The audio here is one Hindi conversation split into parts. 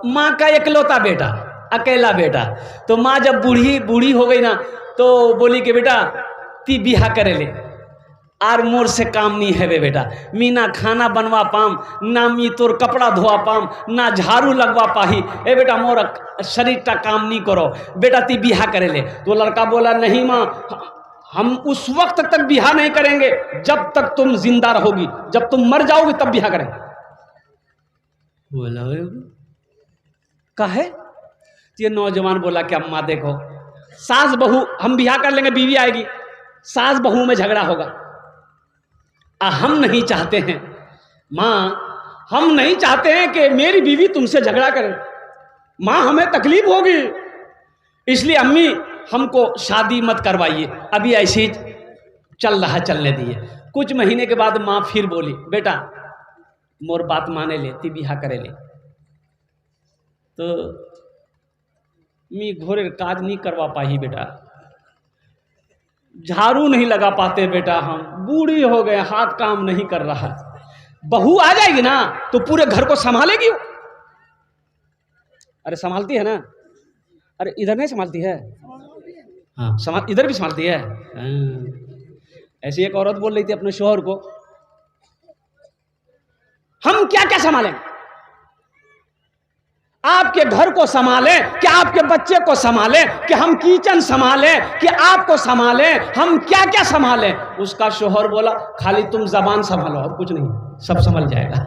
माँ का इकलौता बेटा, अकेला बेटा। तो माँ जब बूढ़ी हो गई ना, तो बोली कि बेटा ती बिहा करे ले, आर मोर से काम नहीं है बेटा, मी ना खाना बनवा पाम, ना मी तोर कपड़ा धोआ पाम, ना झाड़ू लगवा पाही, ए बेटा मोर शरीर का काम नहीं करो, बेटा ती बिहा करे ले। तो लड़का बोला नहीं माँ, हम उस वक्त तक बिहा नहीं करेंगे जब तक तुम जिंदा रहोगी, जब तुम मर जाओगी तब बिहा करेंगे। बोला काहे? ये नौजवान बोला कि अम्मा देखो, सास बहू हम बिहा कर लेंगे, बीवी आएगी, सास बहू में झगड़ा होगा, हम नहीं चाहते हैं माँ, हम नहीं चाहते हैं कि मेरी बीवी तुमसे झगड़ा करे, माँ हमें तकलीफ होगी, इसलिए अम्मी हमको शादी मत करवाइए, अभी ऐसे ही चल रहा चलने दिए। कुछ महीने के बाद माँ फिर बोली बेटा मोर बात माने ले, ती बिहा करे ले। तो मी घोरे काज नहीं करवा पाही बेटा, झाड़ू नहीं लगा पाते बेटा, हम बूढ़ी हो गए, हाथ काम नहीं कर रहा। बहू आ जाएगी ना तो पूरे घर को संभालेगी वो। अरे संभालती है ना, अरे इधर नहीं संभालती है, हाँ इधर भी संभालती है। ऐसी एक औरत बोल रही थी अपने शौहर को, हम क्या क्या संभालें, आपके घर को संभालें कि आपके बच्चे को संभालें, कि हम किचन संभालें कि आपको संभालें, हम क्या क्या संभालें। उसका शौहर बोला खाली तुम जबान संभालो और कुछ नहीं, सब संभल जाएगा।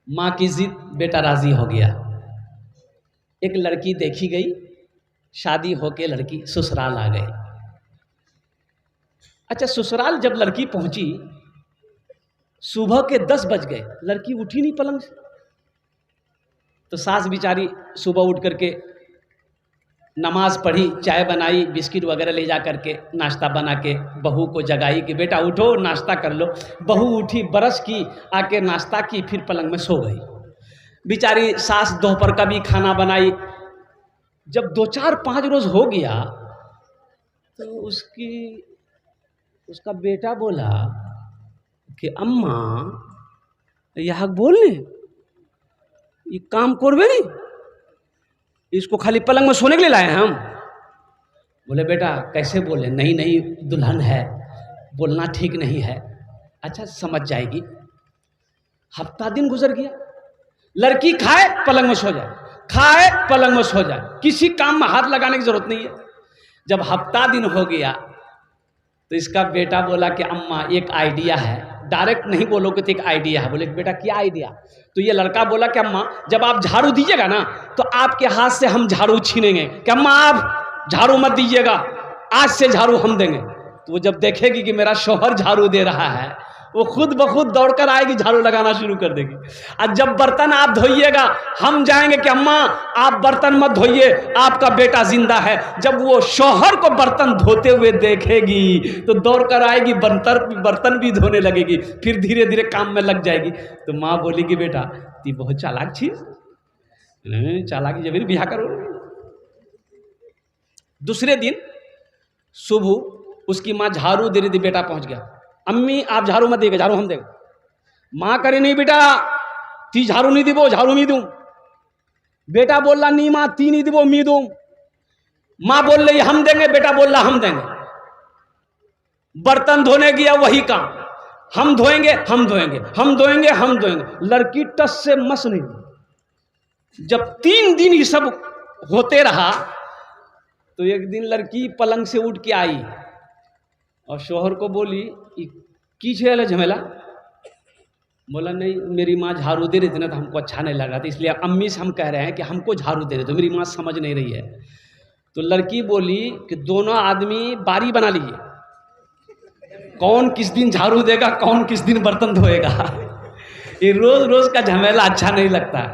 मां की जिद, बेटा राजी हो गया। एक लड़की देखी गई, शादी होके लड़की ससुराल आ गई। अच्छा ससुराल जब लड़की पहुंची, सुबह के 10 बज गए, लड़की उठी नहीं पलंग से। तो सास बिचारी सुबह उठ करके नमाज पढ़ी, चाय बनाई, बिस्किट वगैरह ले जा करके नाश्ता बना के बहू को जगाई कि बेटा उठो नाश्ता कर लो। बहू उठी, ब्रश की, आके नाश्ता की, फिर पलंग में सो गई। बिचारी सास दोपहर का भी खाना बनाई। जब 2-4-5 रोज हो गया तो उसका बेटा बोला कि अम्मा यह बोलने ये काम करबे नहीं, इसको खाली पलंग में सोने के लिए लाए हैं हम। बोले बेटा कैसे बोले, नहीं नहीं दुल्हन है, बोलना ठीक नहीं है। अच्छा समझ जाएगी। हफ्ता दिन गुजर गया, लड़की खाए पलंग में सो जाए, खाए पलंग में सो जाए, किसी काम में हाथ लगाने की जरूरत नहीं है। जब हफ्ता दिन हो गया तो इसका बेटा बोला कि अम्मा एक आइडिया है। डायरेक्ट नहीं बोलोगे तो एक आइडिया है। बोले बेटा क्या आइडिया? तो ये लड़का बोला कि अम्मा जब आप झाड़ू दीजिएगा ना तो आपके हाथ से हम झाड़ू छीनेंगे, कि अम्मा आप झाड़ू मत दीजिएगा, आज से झाड़ू हम देंगे। तो वो जब देखेगी कि मेरा शौहर झाड़ू दे रहा है, वो खुद ब खुद दौड़कर आएगी, झाड़ू लगाना शुरू कर देगी। और जब बर्तन आप धोइएगा हम जाएंगे कि अम्मा आप बर्तन मत धोइए, आपका बेटा जिंदा है। जब वो शौहर को बर्तन धोते हुए देखेगी तो दौड़कर आएगी, बर्तन भी धोने लगेगी, फिर धीरे धीरे काम में लग जाएगी। तो माँ बोलेगी बेटा ती बहुत चालाक चीज, चालाकी जब बिहा करो। दूसरे दिन सुबह उसकी माँ झाड़ू दे रही थी, बेटा पहुंच गया, अम्मी आप झाड़ू मत देगा, झाड़ू हम देंगे। माँ करे नहीं बेटा ती झाड़ू नहीं दीबो, झाड़ू मी दूं। बेटा बोल रहा नहीं माँ ती नहीं दीबो मी दूं। माँ बोल रही हम देंगे, बेटा बोल रहा हम देंगे। बर्तन धोने गया वही काम, हम धोएंगे हम धोएंगे हम धोएंगे हम धोएंगे। लड़की टस से मस नहीं। जब 3 दिन ये सब होते रहा तो एक दिन लड़की पलंग से उठ के आई और शौहर को बोली की छेला झमेला। बोला नहीं मेरी माँ झाड़ू दे रही थी ना तो हमको अच्छा नहीं लगा था, इसलिए अम्मी से हम कह रहे हैं कि हमको झाड़ू दे रहे थे, मेरी माँ समझ नहीं रही है। तो लड़की बोली कि दोनों आदमी बारी बना लीजिए, कौन किस दिन झाड़ू देगा, कौन किस दिन बर्तन धोएगा। ये रोज रोज का झमेला अच्छा नहीं लगता।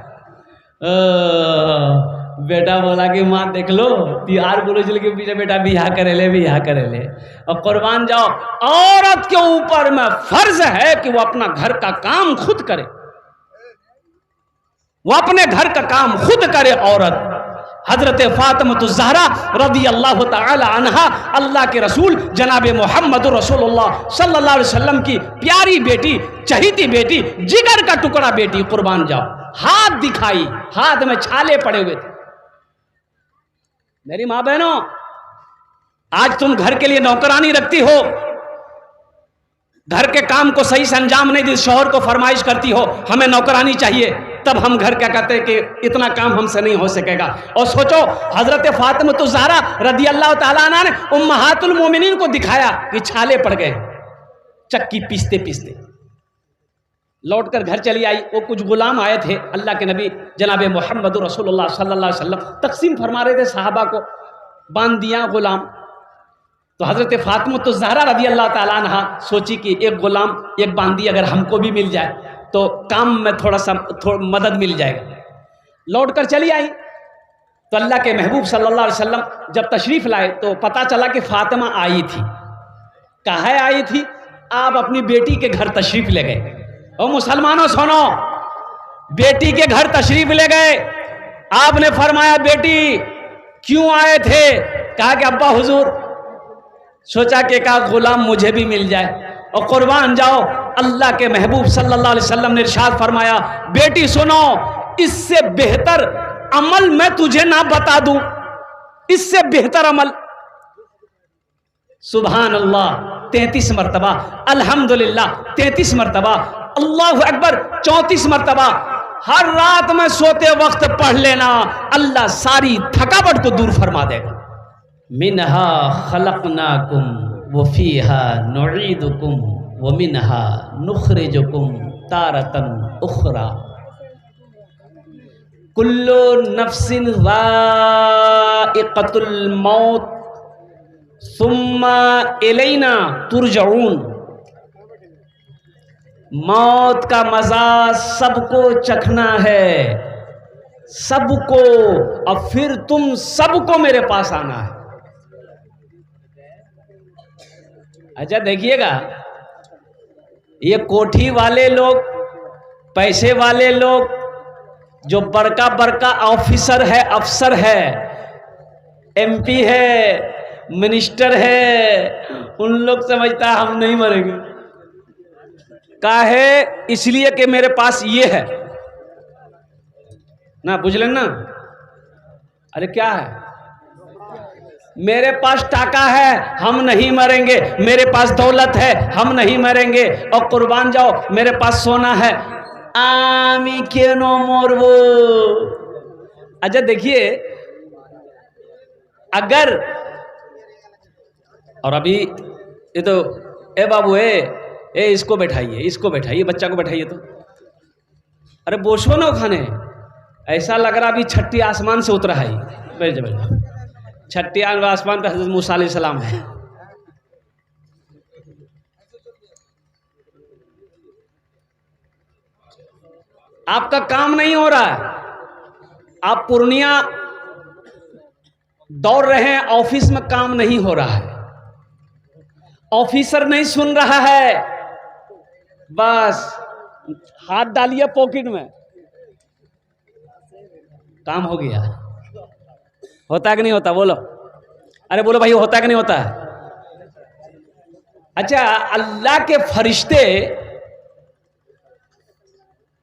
बेटा बोला कि माँ देख लो तिहार बोलो चल के पीछे बेटा बिहा करे ले और कुर्बान जाओ। औरत के ऊपर में फर्ज है कि वो अपना घर का काम खुद करे, वो अपने घर का काम खुद करे। औरत हजरत फातिमा ज़हरा रज़ी अल्लाह तआला अन्हा, अल्लाह के रसूल जनाब मोहम्मद रसूलुल्लाह सल्लल्लाहु अलैहि वसल्लम की प्यारी बेटी, चहीती बेटी, जिगर का टुकड़ा बेटी, कुर्बान जाओ, हाथ दिखाई, हाथ में छाले पड़े हुए थे। मेरी माँ बहनों, आज तुम घर के लिए नौकरानी रखती हो, घर के काम को सही से अंजाम नहीं दी, शौहर को फरमाइश करती हो हमें नौकरानी चाहिए, तब हम घर क्या कहते हैं कि इतना काम हमसे नहीं हो सकेगा। और सोचो हजरत फातिमा ज़हरा रज़ी अल्लाह तआला अन्हा ने उम्महातुल मोमिनीन को दिखाया कि छाले पड़ गए चक्की पीसते पीसते। लौट कर घर चली आई, वो कुछ गुलाम आए थे, अल्लाह के नबी जनाब मोहम्मद रसूलुल्लाह सल्लल्लाहु अलैहि वसल्लम तकसीम फरमा रहे थे साहबा को, बांध दिया गुलाम। तो हजरत फातिमा ज़हरा रज़ी अल्लाह तआला अन्हा सोची कि एक गुलाम, एक बांदी अगर हमको भी मिल जाए तो काम में थोड़ा मदद मिल जाएगा। लौट कर चली आई तो अल्लाह के महबूब सल्लल्लाहु अलैहि वसल्लम जब तशरीफ़ लाए तो पता चला कि फातिमा आई थी। कहाँ आई थी? आप अपनी बेटी के घर तशरीफ़ ले गए। और मुसलमानों सुनो, बेटी के घर तशरीफ़ ले गए, आपने फरमाया बेटी क्यों आए थे? कहा कि अब्बा हुजूर सोचा कि का गुलाम मुझे भी मिल जाए और कुर्बान जाओ। अल्लाह के महबूब सल्लल्लाहु अलैहि वसल्लम ने इरशाद फरमाया, बेटी सुनो, इससे बेहतर अमल मैं तुझे ना बता दूं, इससे बेहतर अमल। सुभान अल्लाह 33 मरतबा, अल्हम्दुलिल्लाह 33 मरतबा, अल्लाहु अकबर 34 मरतबा। हर रात में सोते वक्त पढ़ लेना, अल्लाह सारी थकावट को दूर फरमा देगा। मिनहा खलकनाकुम व फीहा नुईदुकुम व मिनहा नुखरिजुकुम तारतन उखरा कुल्लु नफ्सिन ज़ाइक़तुल मौत सुम्मा इलैना तुरजऊन। मौत का मजा सबको चखना है, सबको, और फिर तुम सबको मेरे पास आना है। अच्छा देखिएगा, ये कोठी वाले लोग, पैसे वाले लोग, जो बड़का बड़का ऑफिसर है, अफसर है, एमपी है, मिनिस्टर है, उन लोग समझता है हम नहीं मरेंगे। काहे? इसलिए कि मेरे पास ये है ना, बुझ लेना। अरे क्या है? मेरे पास टाका है, हम नहीं मरेंगे। मेरे पास दौलत है, हम नहीं मरेंगे। और कुर्बान जाओ, मेरे पास सोना है, आमी क्यों मोरबो। अच्छा देखिए, अगर, और अभी ये तो ए बाबू ए इसको बैठाइए, इसको बैठाइए, बच्चा को बैठाइए। तो अरे बोसो ना खाने, ऐसा लग रहा अभी छठी आसमान से उतरा है। बैठ जा, बैठ जा। छठी आसमान पे हज़रत मूसा अलैहिस्सलाम है। आपका काम नहीं हो रहा है, आप पूर्णिया दौड़ रहे हैं, ऑफिस में काम नहीं हो रहा है, ऑफिसर नहीं सुन रहा है, बस हाथ डालिए पॉकेट में, काम हो गया। होता है कि नहीं होता? बोलो, अरे बोलो भाई, होता है कि नहीं होता? अच्छा, अल्लाह के फरिश्ते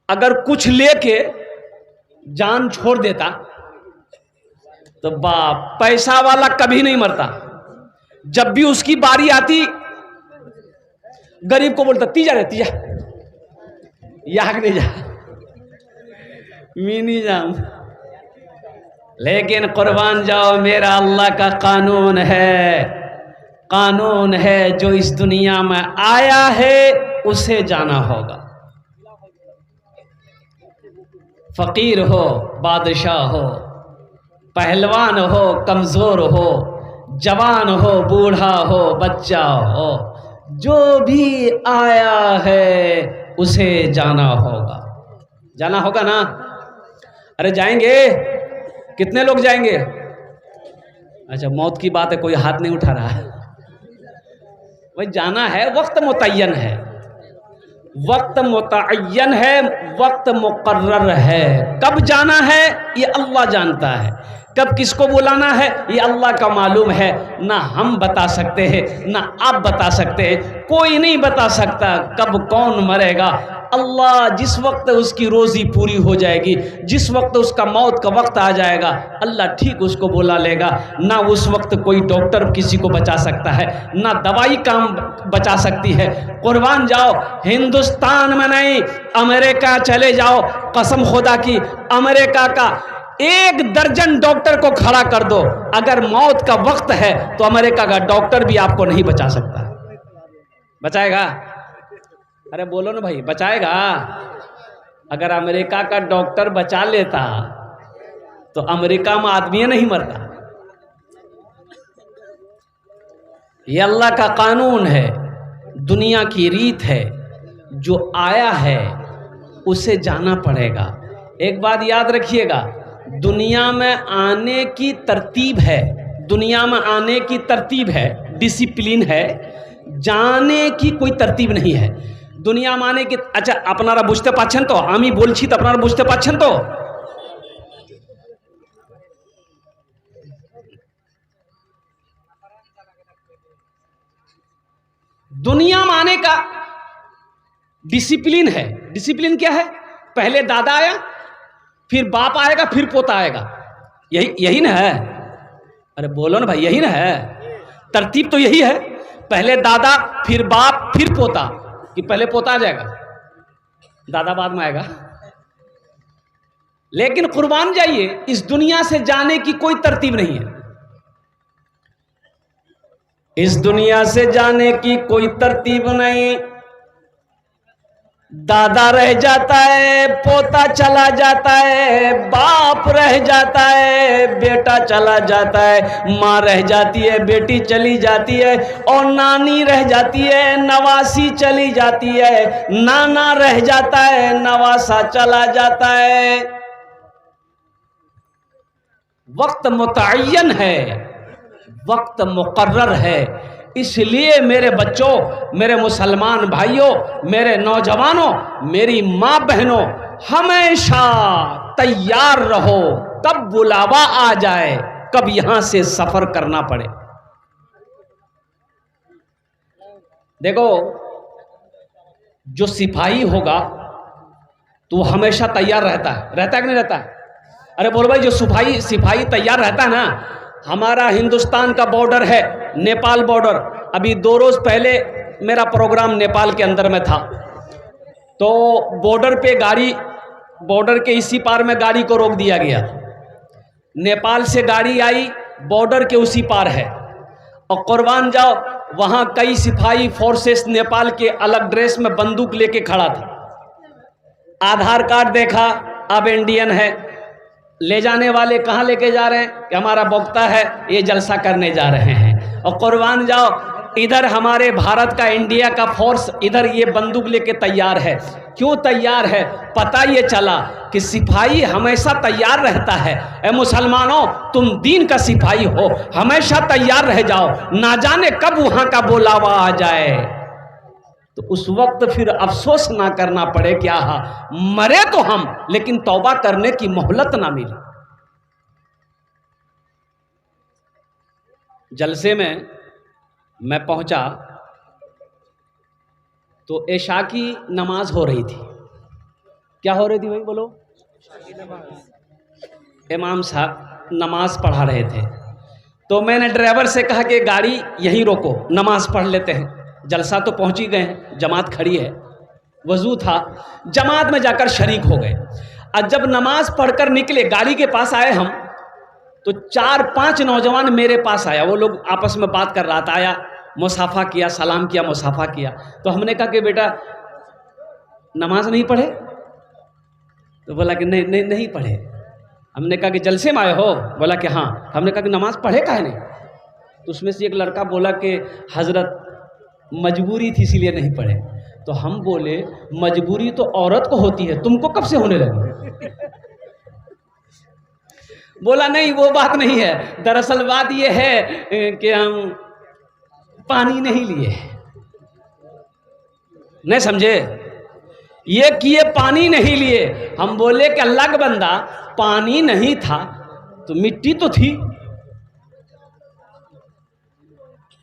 अगर कुछ लेके जान छोड़ देता तो बाप, पैसा वाला कभी नहीं मरता। जब भी उसकी बारी आती, गरीब को बोलता तीजा रे तीजा, याग नहीं जा, मी नहीं जाऊं। लेकिन कुर्बान जाओ, मेरा अल्लाह का कानून है, कानून है, जो इस दुनिया में आया है उसे जाना होगा। फकीर हो, बादशाह हो, पहलवान हो, कमजोर हो, जवान हो, बूढ़ा हो, बच्चा हो, जो भी आया है उसे जाना होगा। जाना होगा ना? अरे जाएंगे, कितने लोग जाएंगे? अच्छा, मौत की बात है, कोई हाथ नहीं उठा रहा है। भाई जाना है, वक्त मुतय्यन है, वक्त मुतय्यन है, वक्त मुकर्रर है। कब जाना है ये अल्लाह जानता है, कब किसको बुलाना है ये अल्लाह का मालूम है, ना हम बता सकते हैं ना आप बता सकते हैं, कोई नहीं बता सकता कब कौन मरेगा। अल्लाह जिस वक्त उसकी रोज़ी पूरी हो जाएगी, जिस वक्त उसका मौत का वक्त आ जाएगा, अल्लाह ठीक उसको बुला लेगा। ना उस वक्त कोई डॉक्टर किसी को बचा सकता है, ना दवाई काम बचा सकती है। कुर्बान जाओ, हिंदुस्तान में नहीं अमेरिका चले जाओ, कसम खुदा की अमेरिका का 1 दर्जन डॉक्टर को खड़ा कर दो, अगर मौत का वक्त है तो अमेरिका का डॉक्टर भी आपको नहीं बचा सकता। बचाएगा? अरे बोलो ना भाई, बचाएगा? अगर अमेरिका का डॉक्टर बचा लेता तो अमेरिका में आदमी नहीं मरता। ये अल्लाह का कानून है, दुनिया की रीत है, जो आया है उसे जाना पड़ेगा। एक बात याद रखिएगा, दुनिया में आने की तरतीब है, दुनिया में आने की तरतीब है, डिसिप्लिन है, जाने की कोई तरतीब नहीं है। दुनिया में आने की, अच्छा अपनारा बुझते पाच्छेन तो, आमी बोलছি तो अपनारा बुझते पाच्छेन तो। दुनिया में आने का डिसिप्लिन है। डिसिप्लिन क्या है? पहले दादा आया, फिर बाप आएगा, फिर पोता आएगा, यही ना है? अरे बोलो ना भाई, यही ना है? तरतीब तो यही है, पहले दादा फिर बाप फिर पोता, कि पहले पोता आ जाएगा दादा बाद में आएगा? लेकिन कुर्बान जाइए, इस दुनिया से जाने की कोई तरतीब नहीं है। इस दुनिया से जाने की कोई तरतीब नहीं। दादा रह जाता है, पोता चला जाता है, बाप रह जाता है, बेटा चला जाता है, माँ रह जाती है, बेटी चली जाती है, और नानी रह जाती है, नवासी चली जाती है, नाना रह जाता है, नवासा चला जाता है। वक्त मुतअय्यन है, वक्त मुकर्रर है। इसलिए मेरे बच्चों, मेरे मुसलमान भाइयों, मेरे नौजवानों, मेरी माँ बहनों, हमेशा तैयार रहो, कब बुलावा आ जाए, कब यहां से सफर करना पड़े। देखो, जो सिपाही होगा तो हमेशा तैयार रहता है कि नहीं रहता है? अरे बोल भाई, जो सिपाही तैयार रहता है ना। हमारा हिंदुस्तान का बॉर्डर है नेपाल बॉर्डर। अभी 2 रोज पहले मेरा प्रोग्राम नेपाल के अंदर में था, तो बॉर्डर पे गाड़ी, बॉर्डर के इसी पार में गाड़ी को रोक दिया गया। नेपाल से गाड़ी आई, बॉर्डर के उसी पार है, और कुर्बान जाओ, वहाँ कई सिपाही फोर्सेस नेपाल के अलग ड्रेस में बंदूक लेके खड़ा था। आधार कार्ड देखा, अब इंडियन है। ले जाने वाले कहाँ लेके जा रहे हैं कि हमारा वक्ता है, ये जलसा करने जा रहे हैं। और कुर्बान जाओ, इधर हमारे भारत का, इंडिया का फोर्स इधर ये बंदूक लेके तैयार है। क्यों तैयार है? पता ये चला कि सिपाही हमेशा तैयार रहता है। ए मुसलमानों, तुम दीन का सिपाही हो, हमेशा तैयार रह जाओ, ना जाने कब वहां का बुलावा आ जाए, तो उस वक्त फिर अफसोस ना करना पड़े कि आहा, मरे तो हम, लेकिन तौबा करने की मोहलत ना मिली। जलसे में मैं पहुंचा तो इशा की नमाज हो रही थी। क्या हो रही थी भाई, बोलो? इमाम साहब नमाज पढ़ा रहे थे, तो मैंने ड्राइवर से कहा कि गाड़ी यहीं रोको, नमाज पढ़ लेते हैं। जलसा तो पहुंच ही गए हैं, जमात खड़ी है, वजू था, जमात में जाकर शरीक हो गए। और जब नमाज पढ़कर निकले, गाड़ी के पास आए हम, तो 4-5 नौजवान मेरे पास आया। वो लोग आपस में बात कर रहा था, आया, मुसाफा किया, सलाम किया, मुसाफा किया। तो हमने कहा कि बेटा नमाज नहीं पढ़े? तो बोला कि नहीं पढ़े। हमने कहा कि जलसे में आए हो? बोला कि हाँ। हमने कहा कि नमाज पढ़े काहे नहीं? तो उसमें से एक लड़का बोला कि हजरत मजबूरी थी इसीलिए नहीं पढ़े। तो हम बोले मजबूरी तो औरत को होती है, तुमको कब से होने लगी? बोला नहीं, वो बात नहीं है, दरअसल बात ये है कि हम पानी नहीं लिए। नहीं समझे? ये किए पानी नहीं लिए। हम बोले कि अल्लाह का बंदा, पानी नहीं था तो मिट्टी तो थी।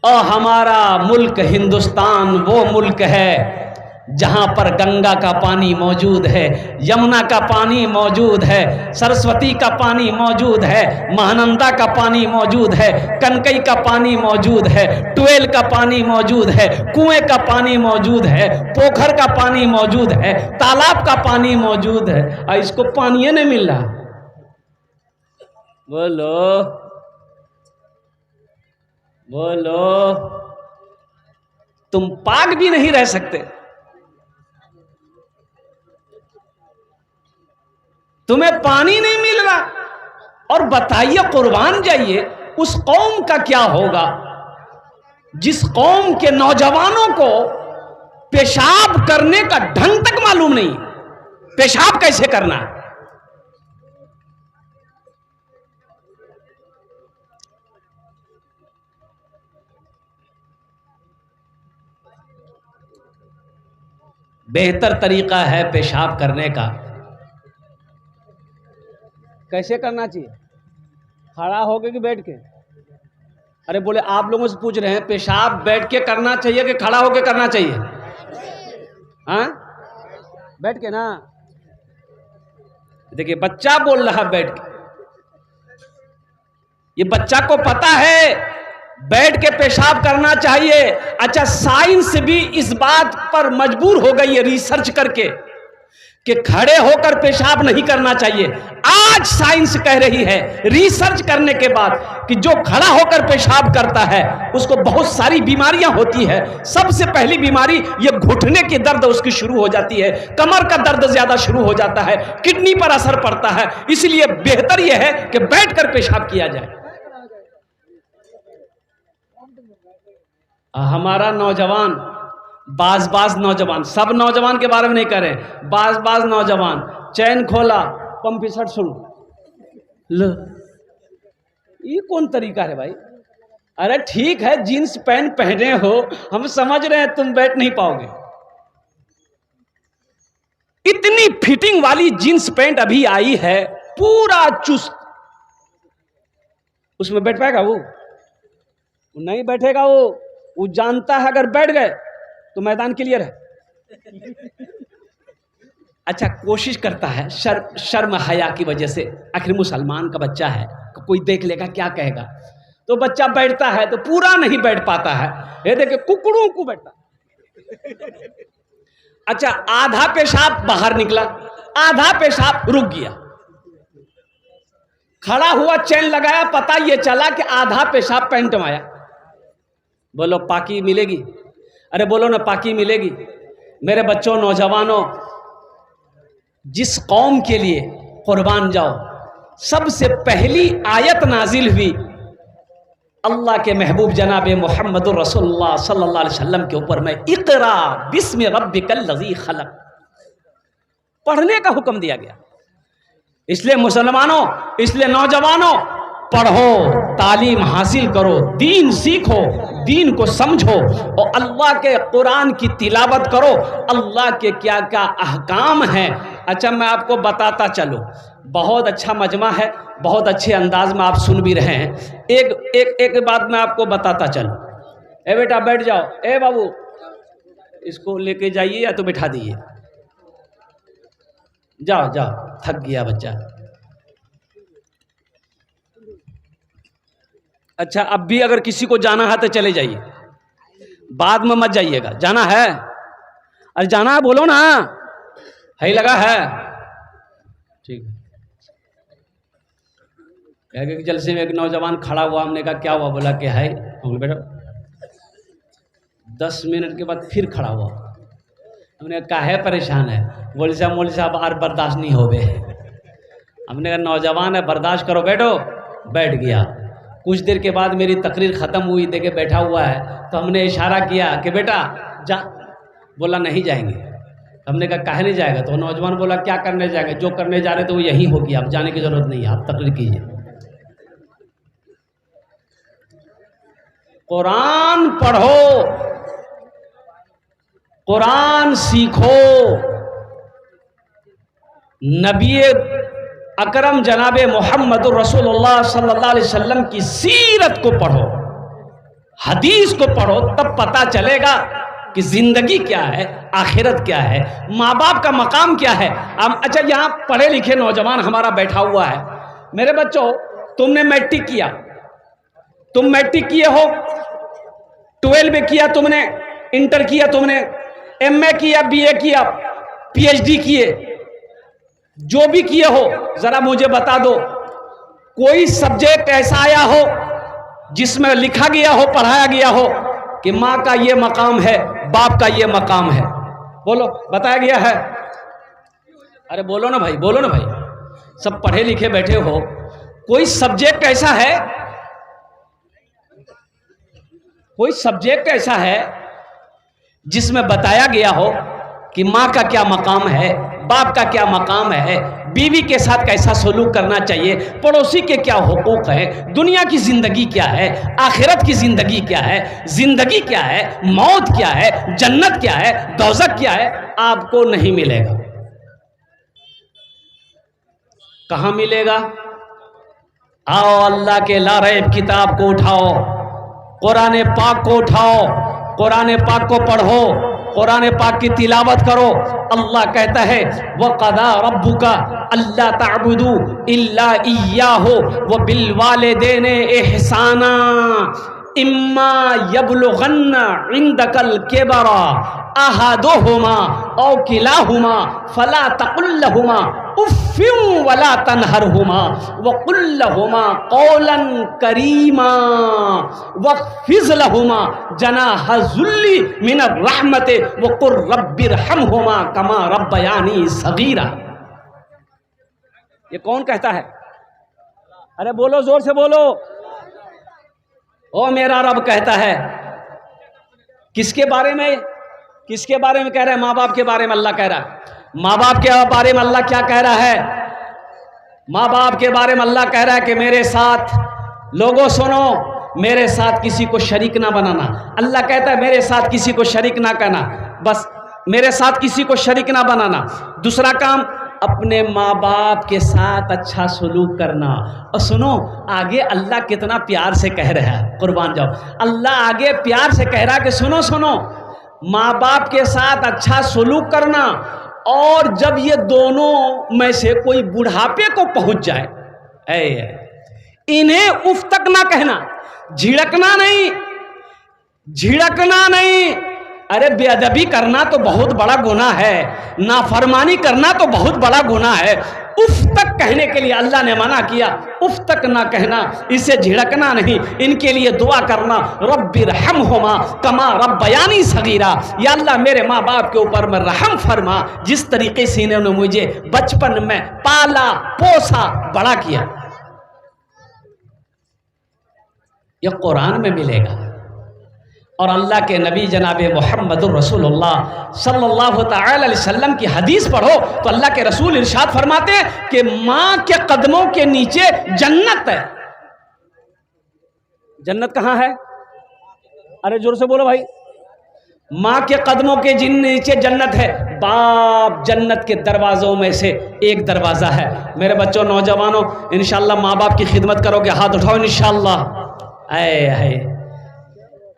और हमारा मुल्क हिंदुस्तान वो मुल्क है जहां पर गंगा का पानी मौजूद है, यमुना का पानी मौजूद है, सरस्वती का पानी मौजूद है, महानंदा का पानी मौजूद है, कनकई का पानी मौजूद है, ट्वेल का पानी मौजूद है, कुएं का पानी मौजूद है, पोखर का पानी मौजूद है, तालाब का पानी मौजूद है, और इसको पानी नहीं मिल रहा। बोलो बोलो, तुम पाक भी नहीं रह सकते। तुम्हें पानी नहीं मिल रहा, और बताइए, कुर्बान जाइए, उस कौम का क्या होगा जिस कौम के नौजवानों को पेशाब करने का ढंग तक मालूम नहीं, पेशाब कैसे करना है। बेहतर तरीका है पेशाब करने का। कैसे करना चाहिए? खड़ा होके कि बैठ के? अरे बोले आप लोगों से पूछ रहे हैं, पेशाब बैठ के करना चाहिए कि खड़ा होके करना चाहिए? हाँ, बैठ के ना। देखिए बच्चा बोल रहा बैठ के, ये बच्चा को पता है बैठ के पेशाब करना चाहिए। अच्छा, साइंस भी इस बात पर मजबूर हो गई है रिसर्च करके कि खड़े होकर पेशाब नहीं करना चाहिए। आज साइंस कह रही है रिसर्च करने के बाद कि जो खड़ा होकर पेशाब करता है उसको बहुत सारी बीमारियां होती है। सबसे पहली बीमारी ये घुटने की दर्द उसकी शुरू हो जाती है, कमर का दर्द ज्यादा शुरू हो जाता है, किडनी पर असर पड़ता है। इसलिए बेहतर यह है कि बैठकर पेशाब किया जाए। हमारा नौजवान, बाज नौजवान, सब नौजवान के बारे में नहीं करें, बाज नौजवान चैन खोला, पंपी शर्ट शुरू, लो, ये कौन तरीका है भाई? अरे ठीक है जीन्स पैंट पहने हो, हम समझ रहे हैं तुम बैठ नहीं पाओगे। इतनी फिटिंग वाली जीन्स पैंट अभी आई है, पूरा चुस्त, उसमें बैठ पाएगा वो नहीं बैठेगा। वो जानता है अगर बैठ गए तो मैदान क्लियर है। अच्छा, कोशिश करता है, शर्म हया की वजह से, आखिर मुसलमान का बच्चा है, कोई देख लेगा क्या कहेगा, तो बच्चा बैठता है तो पूरा नहीं बैठ पाता है। ये देखे कुकड़ों को बैठता। अच्छा, आधा पेशाब बाहर निकला, आधा पेशाब रुक गया, खड़ा हुआ, चैन लगाया, पता ये चला कि आधा पेशाब पैंट में आया। बोलो पाकी मिलेगी? अरे बोलो ना, पाकी मिलेगी? मेरे बच्चों, नौजवानों, जिस कौम के लिए कुर्बान जाओ, सबसे पहली आयत नाजिल हुई अल्लाह के महबूब जनाब मोहम्मदुर रसूलुल्लाह सल्लल्लाहु अलैहि वसल्लम के ऊपर में, इक़रा बिस्मि रब्बिकल लज़ी खलक़, पढ़ने का हुक्म दिया गया। इसलिए मुसलमानों, इसलिए नौजवानों, पढ़ो, तालीम हासिल करो, दीन सीखो, दीन को समझो, और अल्लाह के कुरान की तिलावत करो, अल्लाह के क्या क्या अहकाम हैं। अच्छा, मैं आपको बताता चलूं, बहुत अच्छा मजमा है, बहुत अच्छे अंदाज में आप सुन भी रहे हैं। एक बात मैं आपको बताता चलूं। ए बेटा बैठ जाओ, ए बाबू इसको लेके जाइए या तो बैठा दीजिए, जाओ जाओ, थक गया बच्चा। अच्छा, अब भी अगर किसी को जाना है तो चले जाइए, बाद में मत जाइएगा। जाना है? अरे जाना है बोलो ना, है ही लगा है, ठीक है। कह के जलसे में एक नौजवान खड़ा हुआ, हमने कहा क्या हुआ? बोला कि है। हमने बेटा 10 मिनट के बाद फिर खड़ा हुआ, हमने कहा है परेशान है? मौलवी साहब और बर्दाश्त नहीं हो गए। हमने कहा नौजवान है, बर्दाश्त करो, बैठो। बैठ गया। कुछ देर के बाद मेरी तकरीर ख़त्म हुई, देखे बैठा हुआ है, तो हमने इशारा किया कि बेटा जा। बोला नहीं जाएंगे। हमने कहा काहे नहीं जाएगा? तो नौजवान बोला क्या करने जाएंगे, जो करने जा रहे थे वो यही होगी, अब जाने की ज़रूरत नहीं है, आप तकरीर कीजिए। कुरान पढ़ो, कुरान सीखो, नबी अकरम जनाब मोहम्मद रसूलुल्लाह सल्लल्लाहु अलैहि वसल्लम की सीरत को पढ़ो, हदीस को पढ़ो, तब पता चलेगा कि जिंदगी क्या है, आखिरत क्या है, माँ बाप का मकाम क्या है। अच्छा, यहाँ पढ़े लिखे नौजवान हमारा बैठा हुआ है। मेरे बच्चों, तुमने मैट्रिक किया, तुम मैट्रिक किए हो, 12 किया तुमने, इंटर किया तुमने, MA किया, BA किया, PhD किए, जो भी किए हो, जरा मुझे बता दो, कोई सब्जेक्ट ऐसा आया हो जिसमें लिखा गया हो, पढ़ाया गया हो कि माँ का ये मकाम है, बाप का ये मकाम है? बोलो, बताया गया है? अरे बोलो ना भाई, बोलो ना भाई, सब पढ़े लिखे बैठे हो, कोई सब्जेक्ट ऐसा है, कोई सब्जेक्ट ऐसा है जिसमें बताया गया हो कि माँ का क्या मकाम है, बाप का क्या मकाम है, बीवी के साथ कैसा सलूक करना चाहिए, पड़ोसी के क्या हुकूक है, दुनिया की जिंदगी क्या है, आखिरत की जिंदगी क्या है, जिंदगी क्या है, मौत क्या है, जन्नत क्या है, दोज़ख क्या है? आपको नहीं मिलेगा। कहां मिलेगा? आओ अल्लाह के लारैब किताब को उठाओ, कुरान पाक को उठाओ, कुरान पाक को पढ़ो, कुरान पाक की तिलावत करो। अल्लाह कहता है वक़दा रब्बुका अल्ला ताबुदू इल्ला इय्याहु व बिल वालिदैनि इहसाना इम्मा यबलुगन्ना इंदकल किबरा अहदुहुमा औ किलाहुमा फला तकुल लहुमा उफ़्फिन वला तनहरहुमा वक़ुल लहुमा क़ौलन करीमा वख़्फ़िज़ लहुमा जनाह ज़ुल्ली मिनर रहमति वक़ुल रब्बिरहमहुमा कमा रब्बयानी सगीरा। ये कौन कहता है? अरे बोलो, जोर से बोलो। ओ मेरा रब कहता है। किसके बारे में? किसके बारे में कह रहा है? माँ बाप के बारे में अल्लाह कह रहा है। माँ बाप के बारे में अल्लाह क्या कह रहा है? माँ बाप के बारे में अल्लाह कह रहा है कि मेरे साथ, लोगों सुनो, मेरे साथ किसी को शरीक ना बनाना। अल्लाह कहता है मेरे साथ किसी को शरीक ना करना, बस मेरे साथ किसी को शरीक ना बनाना। दूसरा काम, अपने माँ बाप के साथ अच्छा सलूक करना। और सुनो, आगे अल्लाह कितना प्यार से कह रहा है, कुर्बान जाओ, अल्लाह आगे प्यार से कह रहा है कि सुनो सुनो, माँ बाप के साथ अच्छा सलूक करना। और जब ये दोनों में से कोई बुढ़ापे को पहुंच जाए, इन्हें उफ तक ना कहना, झिड़कना नहीं, झिड़कना नहीं। अरे बेअदबी करना तो बहुत बड़ा गुनाह है, नाफरमानी करना तो बहुत बड़ा गुनाह है। उफ तक कहने के लिए अल्लाह ने मना किया, उफ तक ना कहना, इसे झिड़कना नहीं, इनके लिए दुआ करना, रब्बिरहमहुमा कमा रब्बयानी सगीरा। या अल्लाह मेरे माँ बाप के ऊपर में रहम फरमा, जिस तरीके से इन्होंने मुझे बचपन में पाला पोसा बड़ा किया। यह कुरान में मिलेगा। और अल्लाह के नबी जनाब मोहम्मदुर रसूलुल्लाह सल्लल्लाहु तआला अलैहि वसल्लम की हदीस पढ़ो तो अल्लाह के रसूल इरशाद फरमाते हैं कि माँ के कदमों के नीचे जन्नत है। जन्नत कहाँ है? अरे जोर से बोलो भाई। माँ के कदमों के नीचे जन्नत है। बाप जन्नत के दरवाज़ों में से एक दरवाज़ा है। मेरे बच्चों, नौजवानों, इंशाअल्लाह माँ बाप की खिदमत करोगे, हाथ उठाओ इंशाअल्लाह। आए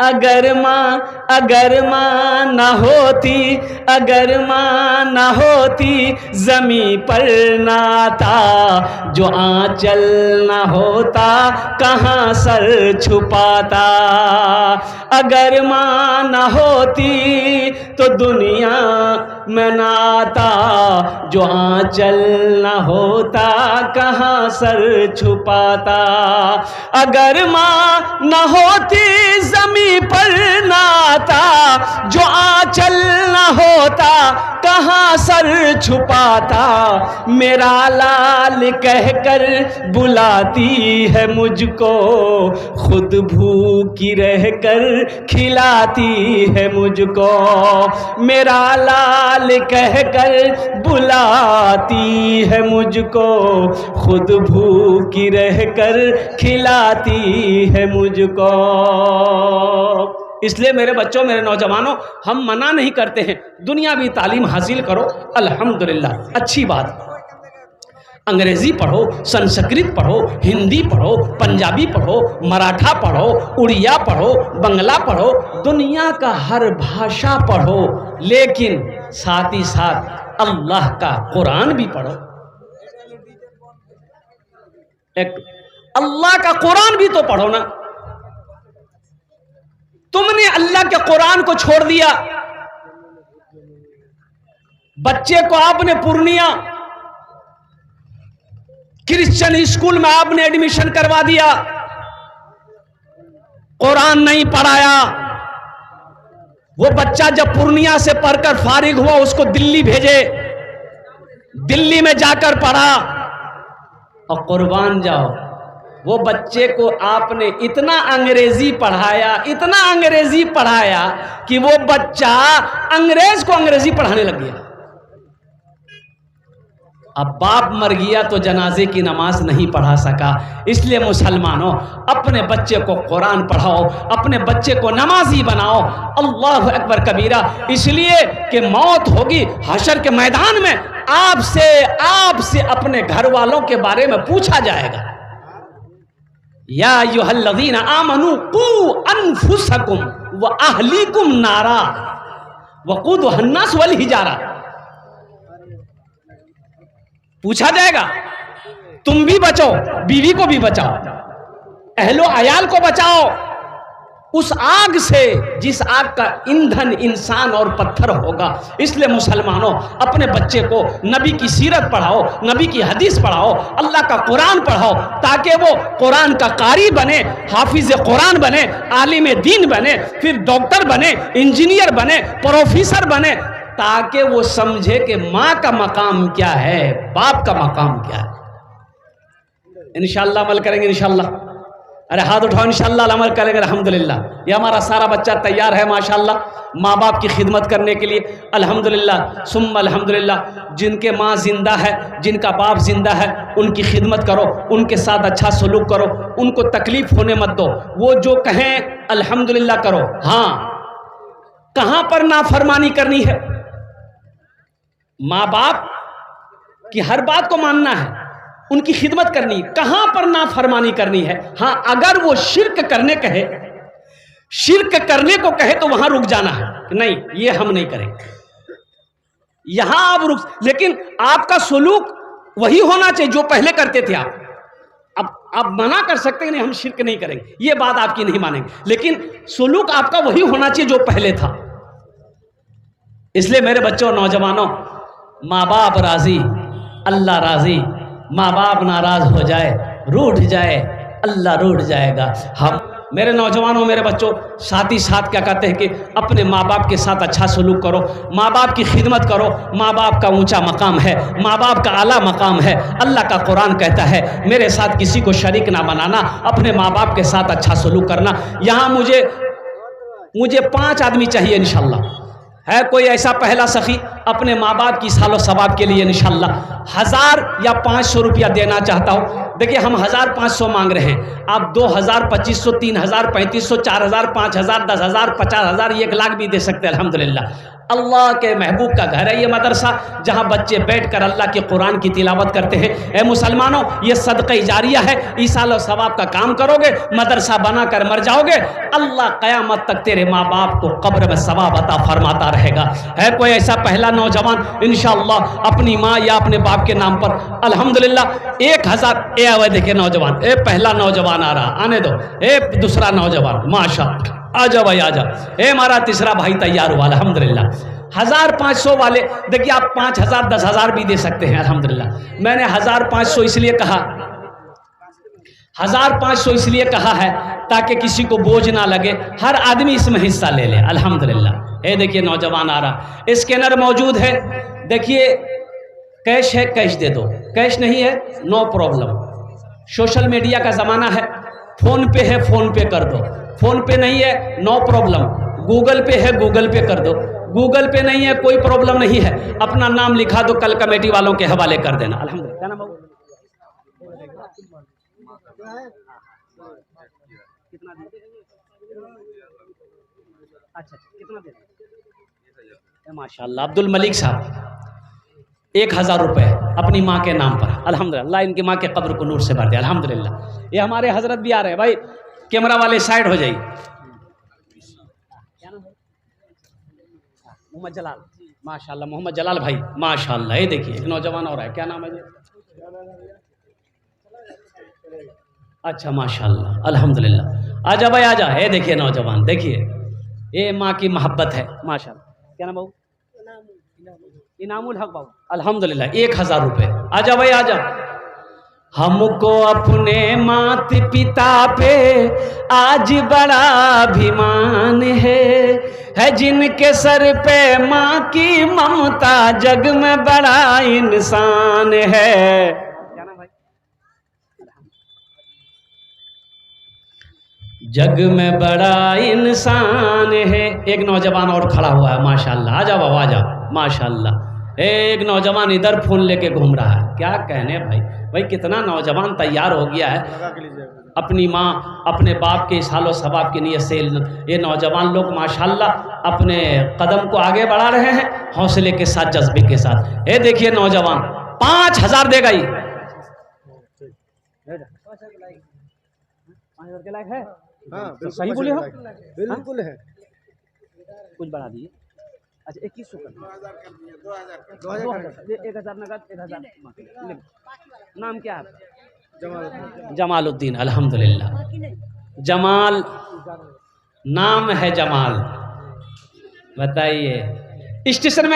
अगर माँ ना होती, अगर माँ ना होती, ज़मीं पर ना आता, जो आंचल ना होता, कहाँ सर छुपाता। अगर माँ ना होती तो दुनिया में ना आता, जो आंचल ना होता, कहाँ सर छुपाता। अगर माँ ना होती ज़मीं पर ना आता, जो आंचल ना होता, कहाँ सर छुपाता। मेरा लाल कहकर बुलाती है मुझको, खुद भूखी रहकर खिलाती है मुझको। मेरा लाल कहकर बुलाती है मुझको, खुद भूखी रहकर खिलाती है मुझको। इसलिए मेरे बच्चों, मेरे नौजवानों, हम मना नहीं करते हैं, दुनियावी तालीम हासिल करो, अल्हम्दुलिल्लाह, अच्छी बात। अंग्रेजी पढ़ो, संस्कृत पढ़ो, हिंदी पढ़ो, पंजाबी पढ़ो, मराठा पढ़ो, उड़िया पढ़ो, बंगला पढ़ो, दुनिया का हर भाषा पढ़ो, लेकिन साथ ही साथ अल्लाह का कुरान भी पढ़ो। एक अल्लाह का कुरान भी तो पढ़ो ना। तुमने अल्लाह के कुरान को छोड़ दिया, बच्चे को आपने पूर्णिया क्रिश्चियन स्कूल में आपने एडमिशन करवा दिया, कुरान नहीं पढ़ाया। वो बच्चा जब पूर्णिया से पढ़कर फारिग हुआ, उसको दिल्ली भेजे, दिल्ली में जाकर पढ़ा, और कुर्बान जाओ, वो बच्चे को आपने इतना अंग्रेजी पढ़ाया, इतना अंग्रेजी पढ़ाया कि वो बच्चा अंग्रेज को अंग्रेजी पढ़ाने लग गया। अब बाप मर गया तो जनाजे की नमाज नहीं पढ़ा सका। इसलिए मुसलमानों, अपने बच्चे को कुरान पढ़ाओ, अपने बच्चे को नमाजी बनाओ। अल्लाह अकबर कबीरा। इसलिए कि मौत होगी हशर के मैदान में, आपसे अपने घर वालों के बारे में पूछा जाएगा। या अय्युहल्लज़ीना आमनू कू अनफुसकुम व अहलीकुम नारा वक़ूदुहा अन्नास वल हिजारा। पूछा जाएगा, तुम भी बचो, बीवी को भी बचाओ, अहलो अयाल को बचाओ उस आग से जिस आग का ईंधन इंसान और पत्थर होगा। इसलिए मुसलमानों, अपने बच्चे को नबी की सीरत पढ़ाओ, नबी की हदीस पढ़ाओ, अल्लाह का कुरान पढ़ाओ, ताकि वो कुरान का कारी बने, हाफिज कुरान बने, आलिम दीन बने, फिर डॉक्टर बने, इंजीनियर बने, प्रोफेसर बने, ताकि वो समझे कि माँ का मकाम क्या है, बाप का मकाम क्या है। इंशाअल्लाह अमल करेंगे इंशाअल्लाह। अरे हाथ उठाओ, इंशाअल्लाह अमल करेंगे अल्हम्दुलिल्लाह। ये हमारा सारा बच्चा तैयार है माशाअल्लाह माँ बाप की खिदमत करने के लिए। अल्हम्दुलिल्लाह सुम्मा अल्हम्दुलिल्लाह। जिनके माँ जिंदा है, जिनका बाप जिंदा है, उनकी खिदमत करो, उनके साथ अच्छा सलूक करो, उनको तकलीफ होने मत दो। वो जो कहें अल्हम्दुलिल्लाह करो। हाँ, कहाँ पर नाफरमानी करनी है? माँ बाप की हर बात को मानना है, उनकी खिदमत करनी, कहां पर नाफरमानी करनी है? हां, अगर वो शिर्क करने कहे, शिर्क करने को कहे तो वहां रुक जाना है कि नहीं, ये हम नहीं करेंगे, यहां आप रुक। लेकिन आपका सलूक वही होना चाहिए जो पहले करते थे आप। अब आप मना कर सकते हैं नहीं हम शिर्क नहीं करेंगे, ये बात आपकी नहीं मानेंगे, लेकिन सलूक आपका वही होना चाहिए जो पहले था। इसलिए मेरे बच्चों, नौजवानों, माँ बाप राजी, अल्लाह राजी। माँ बाप नाराज हो जाए, रूठ जाए, अल्लाह रूठ जाएगा। हम मेरे नौजवानों, मेरे बच्चों, साथ ही साथ क्या कहते हैं कि अपने माँ बाप के साथ अच्छा सलूक करो, माँ बाप की खिदमत करो। माँ बाप का ऊंचा मकाम है, माँ बाप का आला मकाम है। अल्लाह का कुरान कहता है मेरे साथ किसी को शरीक ना बनाना, अपने माँ बाप के साथ अच्छा सलूक करना। यहाँ मुझे 5 आदमी चाहिए इंशाअल्लाह। है कोई ऐसा पहला सखी अपने माँ बाप की सालो सवाब के लिए इंशाअल्लाह 1000 या 500 रुपया देना चाहता हूँ? देखिए, हम 1500 मांग रहे हैं, आप 2000, 2500, 3000, 3500, 4000, 5000, 10,000, 50,000, 1 लाख भी दे सकते हैं। अल्हम्दुलिल्लाह, अल्लाह के महबूब का घर है ये मदरसा, जहाँ बच्चे बैठकर अल्लाह के कुरान की तिलावत करते हैं। ए मुसलमानों, ये सदक़ा जारिया है, ईसाल और सवाब का काम करोगे, मदरसा बनाकर मर जाओगे, अल्लाह क़यामत तक तेरे माँ बाप को कब्र में सवाब अता फरमाता रहेगा। है कोई ऐसा पहला नौजवान इंशाअल्लाह अपनी माँ या अपने बाप के नाम पर? अल्हम्दुलिल्लाह 1000। ए आवे देखिए नौजवान, ए पहला नौजवान आ रहा, आने दो। ए दूसरा नौजवान, माशाअल्लाह, आ जाओ भाई, आ जाओ। ए हमारा तीसरा भाई तैयार हुआ अल्हम्दुलिल्लाह। 1500 वाले देखिए, आप 5000, 10,000 भी दे सकते हैं अल्हम्दुलिल्लाह। मैंने 1500 इसलिए कहा, 1500 इसलिए कहा है ताकि किसी को बोझ ना लगे, हर आदमी इसमें हिस्सा ले ले अल्हम्दुलिल्लाह। ये देखिए नौजवान आ रहा, स्कैनर मौजूद है, देखिए कैश है, कैश दे दो, कैश नहीं है नो प्रॉब्लम। सोशल मीडिया का ज़माना है, फ़ोन पे है फ़ोन पे कर दो, फ़ोन पे नहीं है नो प्रॉब्लम, गूगल पे है गूगल पे कर दो, गूगल पे नहीं है कोई प्रॉब्लम नहीं है, अपना नाम लिखा दो, कल कमेटी वालों के हवाले कर देना अल्हम्दुलिल्लाह। क्या नाम है? कितना अच्छा कितना दे? माशाअल्लाह, अब्दुल मलिक साहब, 1000 रुपये अपनी माँ के नाम पर। अल्हम्दुलिल्लाह, अल्लाह इनकी माँ के कब्र को नूर से भर दे। अल्हम्दुलिल्लाह। ये हमारे हजरत भी आ रहे हैं भाई, कैमरा वाले साइड हो जाइए। मोहम्मद जलाल, माशाल्लाह मोहम्मद जलाल भाई माशाल्लाह। ये देखिए एक नौजवान और है, क्या नाम है जी? अच्छा माशाल्लाह अल्हम्दुलिल्लाह। आजा भाई आजा। ये देखिए नौजवान, देखिए ये माँ की मोहब्बत है माशाल्लाह। क्या नाम बाबू? इनामुल हक बाबू। अल्हम्दुलिल्लाह 1000 रुपये। आजा भाई आजा। हमको अपने माता पिता पे आज बड़ा अभिमान है जिनके सर पे माँ की ममता जग में बड़ा इंसान है। क्या नाम भाई? जग में बड़ा इंसान है। एक नौजवान और खड़ा हुआ है माशाल्लाह। आजा बाबा आजा माशाल्लाह। एक नौजवान इधर फोन लेके घूम रहा है, क्या कहने भाई। भाई कितना नौजवान तैयार हो गया है अपनी माँ अपने बाप के सालो सबाब की नीयत से। ये नौजवान लोग माशाल्लाह अपने कदम को आगे बढ़ा रहे हैं हौसले के साथ, जज्बे के साथ। ये देखिए नौजवान 5000 देगा ही। तो सही बोले हो? बिल्कुल है। कुछ बढ़ा दिए। अच्छा 2100 कर 1000 नगद 1000। नाम क्या है? जमालुद्दीन। अल्हम्दुलिल्लाह। जमाल नाम है जमाल। बताइए स्टेशन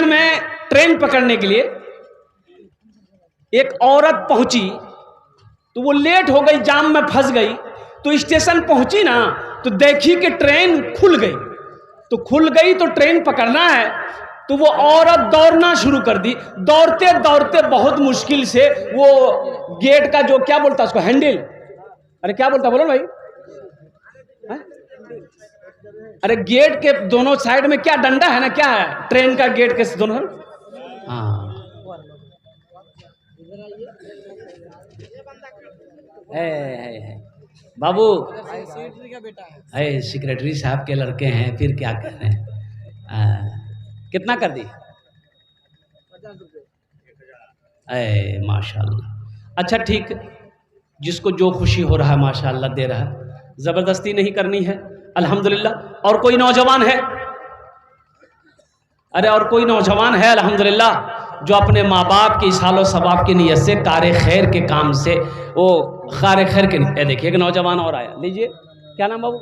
में ट्रेन पकड़ने के लिए एक औरत पहुंची तो वो लेट हो गई, जाम में फंस गई। तो स्टेशन पहुंची ना तो देखी कि ट्रेन खुल गई। तो खुल गई तो ट्रेन पकड़ना है तो वो औरत दौड़ना शुरू कर दी। दौड़ते दौड़ते बहुत मुश्किल से वो गेट का जो क्या बोलता है उसको, हैंडल, अरे क्या बोलता बोलो भाई, है? अरे गेट के दोनों साइड में क्या डंडा है ना, क्या है ट्रेन का गेट के दोनों। हाँ है बाबू, सेक्रेटरी साहब के लड़के हैं, फिर क्या कर रहे हैं। कितना कर दी? 50 रुपये। माशाल्लाह। अच्छा ठीक, जिसको जो खुशी हो रहा है माशाल्लाह दे रहा है, ज़बरदस्ती नहीं करनी है। अल्हम्दुलिल्लाह। और कोई नौजवान है? अरे और कोई नौजवान है अल्हम्दुलिल्लाह जो अपने माँ बाप की सालो सबाब की नीयत से कारे खैर के काम से वो खारे खैर के। देखिए एक नौजवान और आया, लीजिए। क्या नाम बाबू?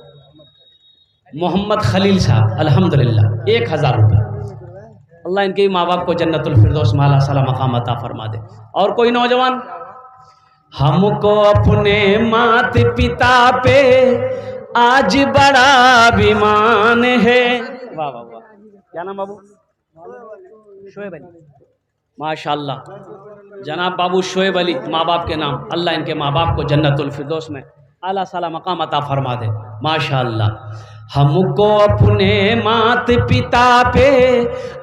मोहम्मद खलील साहब। अल्हम्दुलिल्लाह 1000 रुपये। अल्लाह इनके माँ बाप को जन्नतुल फिरदौस माला साला मकाम अता फरमा दे। और कोई नौजवान? हमको अपने माता पिता पे आज बड़ा अभिमान है। वाह वाह वाह। क्या नाम बाबू? शोएब अली। माशाल्लाह जनाब बाबू शोएब अली, माँ बाप के नाम। अल्लाह इनके माँ बाप को जन्नतुल फिरदौस में आला साला मकाम अता फरमा दे माशाल्लाह। हमको अपने माता पिता पे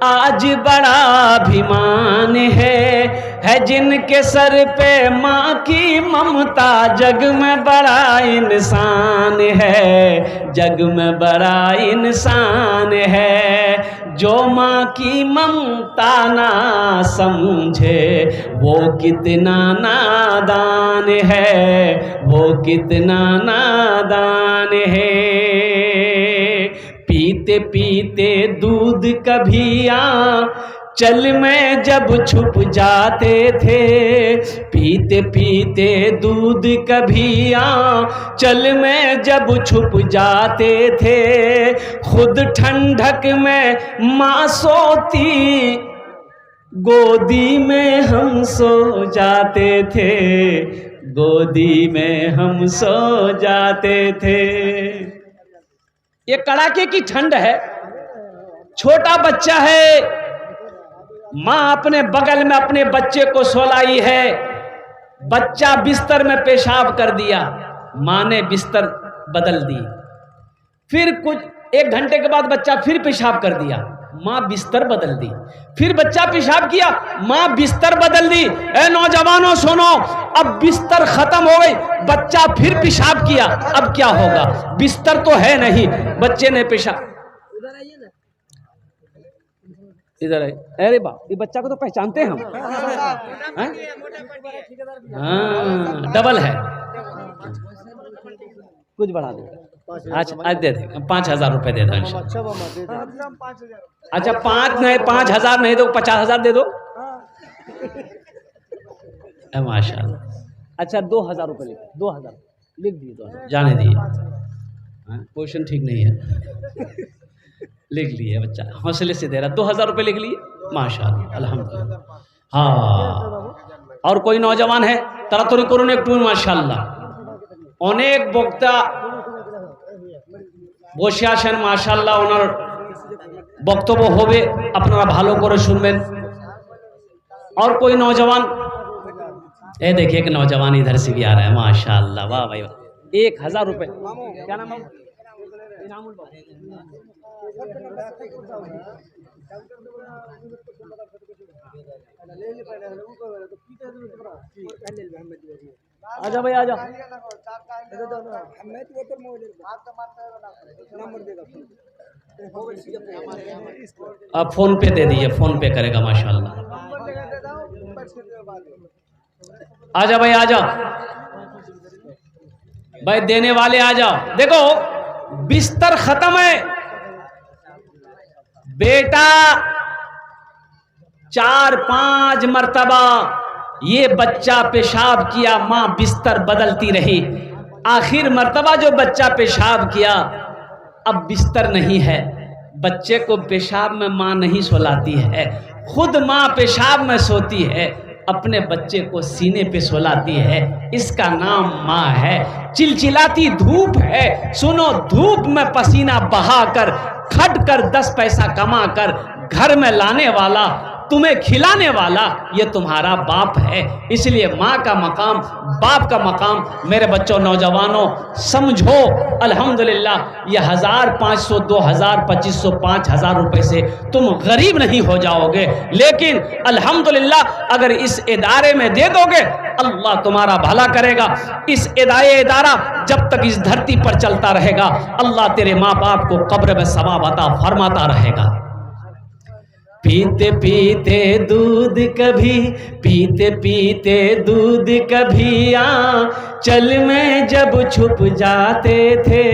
आज बड़ा अभिमान है जिनके सर पे माँ की ममता जग में बड़ा इंसान है, जग में बड़ा इंसान है। जो माँ की ममता ना समझे वो कितना नादान है, वो कितना नादान है। पीते पीते दूध कभी चल में जब छुप जाते थे, पीते पीते दूध कभी चल में जब छुप जाते थे। खुद ठंडक में माँ सोती गोदी में हम सो जाते थे, गोदी में हम सो जाते थे। ये कड़ाके की ठंड है, छोटा बच्चा है, माँ अपने बगल में अपने बच्चे को सोलाई है। बच्चा बिस्तर में पेशाब कर दिया, माँ ने बिस्तर बदल दी। फिर कुछ 1 घंटे के बाद बच्चा फिर पेशाब कर दिया, माँ बिस्तर बदल दी। फिर बच्चा पेशाब किया, माँ बिस्तर बदल दी। ए नौजवानों सुनो, अब बिस्तर खत्म हो गई, बच्चा फिर पेशाब किया, अब क्या होगा? बिस्तर तो है नहीं, बच्चे ने पेशाब। इधर आइए। अरे बाप, ये बच्चा को तो पहचानते हैं हम। हैं? हाँ, डबल है। कुछ बढ़ा दो। अच्छा, आज दे दे 5,000 रुपये दे दो इंशाल्लाह। अच्छा 5 नहीं, 5,000 नहीं दो, 50,000 दे दो। माशाल्लाह। अच्छा 2,000 रुपये लिख, 2,000 लिख दिए, 2,000 जाने दिए। क्वेश्चन ठीक नहीं है, लिख लिए बच्चा, हौसले से दे रहा। 2,000 रुपये लिख लिए, माशाल्लाह अल्हम्दुलिल्लाह। हाँ, और कोई नौजवान है তাড়াতাড়ি করুন একটু, মাশাআল্লাহ। অনেক বক্তা বসে আছেন, মাশাআল্লাহ ওনার বক্তব্য হবে, আপনারা ভালো করে শুনবেন। और कोई नौजवान, ये देखिए एक नौजवान इधर से भी आ रहा है, माशाअल्लाह, वाह भाई वाह। 1,000 रुपये। क्या नाम है? इनामुल बाबू। आजा भाई आजा। आप फोन पे दे दीजिए, फोन पे करेगा माशाअल्लाह। आजा भाई आजा भाई, देने वाले आ जाओ। देखो बिस्तर खत्म है, बेटा 4-5 मर्तबा ये बच्चा पेशाब किया, माँ बिस्तर बदलती रही। आखिर मर्तबा जो बच्चा पेशाब किया, अब बिस्तर नहीं है, बच्चे को पेशाब में माँ नहीं सुलाती है, खुद माँ पेशाब में सोती है, अपने बच्चे को सीने पे सुलाती है। इसका नाम माँ है। चिलचिलाती धूप है, सुनो, धूप में पसीना बहाकर खट कर 10 पैसा कमा कर घर में लाने वाला, तुम्हें खिलाने वाला ये तुम्हारा बाप है। इसलिए माँ का मकाम, बाप का मकाम, मेरे बच्चों नौजवानों समझो। अल्हम्दुलिल्लाह ये 1,000, 500, 2,000, 2,500, 5,000 रुपए से तुम गरीब नहीं हो जाओगे, लेकिन अल्हम्दुलिल्लाह अगर इस इदारे में दे दोगे अल्लाह तुम्हारा भला करेगा। इस इदारा जब तक इस धरती पर चलता रहेगा, अल्लाह तेरे माँ बाप को कब्र में सवाब अता फरमाता रहेगा। पीते पीते दूध कभी, पीते पीते दूध कभी आंचल में जब छुप जाते थे,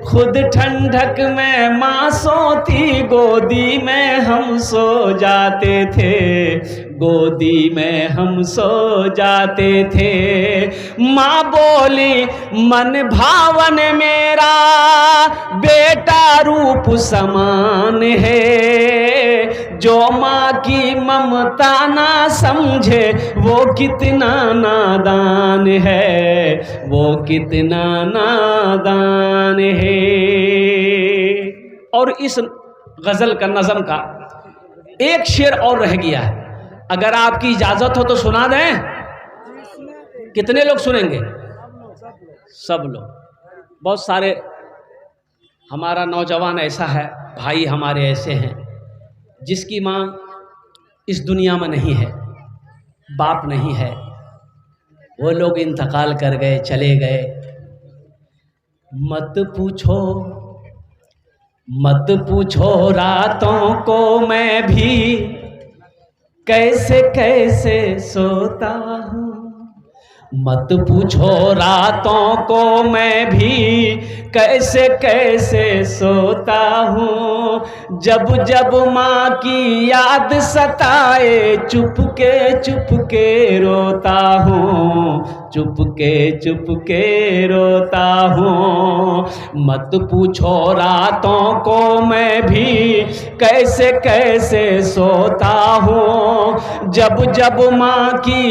खुद ठंडक में माँ सोती, गोदी में हम सो जाते थे, गोदी में हम सो जाते थे। माँ बोली मन भावन मेरा बेटा रूप समान है, जो माँ की ममता ना समझे वो कितना नादान है, वो कितना नादान है। और इस गजल का, नज़म का एक शेर और रह गया है, अगर आपकी इजाजत हो तो सुना दें। कितने लोग सुनेंगे? सब लोग। बहुत सारे हमारा नौजवान ऐसा है, भाई हमारे ऐसे हैं जिसकी माँ इस दुनिया में नहीं है, बाप नहीं है, वो लोग इंतकाल कर गए, चले गए। मत पूछो, मत पूछो रातों को मैं भी कैसे कैसे सोता हूँ, मत पूछो रातों को मैं भी कैसे कैसे सोता हूँ, जब जब माँ की याद सताए चुपके चुपके रोता हूँ, चुपके चुपके रोता हूँ। मत पूछो रातों को मैं भी कैसे कैसे सोता हूँ, जब जब माँ की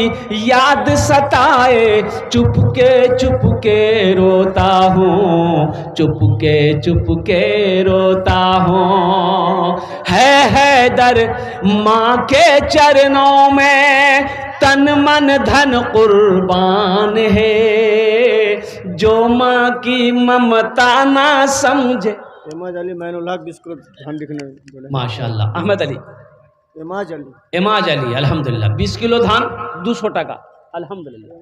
याद सताए चुपके चुपके रोता हूँ, चुपके चुपके रोता हूँ। है दर माँ के चरणों में तन मन धन कुर्बान है, जो माँ की ममता ना समझे। एमाज अली मैनुल्लाह 20 किलो धान लिखने बोले। माशाल्लाह। अहमद अली, एमाज अली, एमाज अली, अल्हम्दुलिल्लाह 20 किलो धान 200 टका, अल्हम्दुलिल्लाह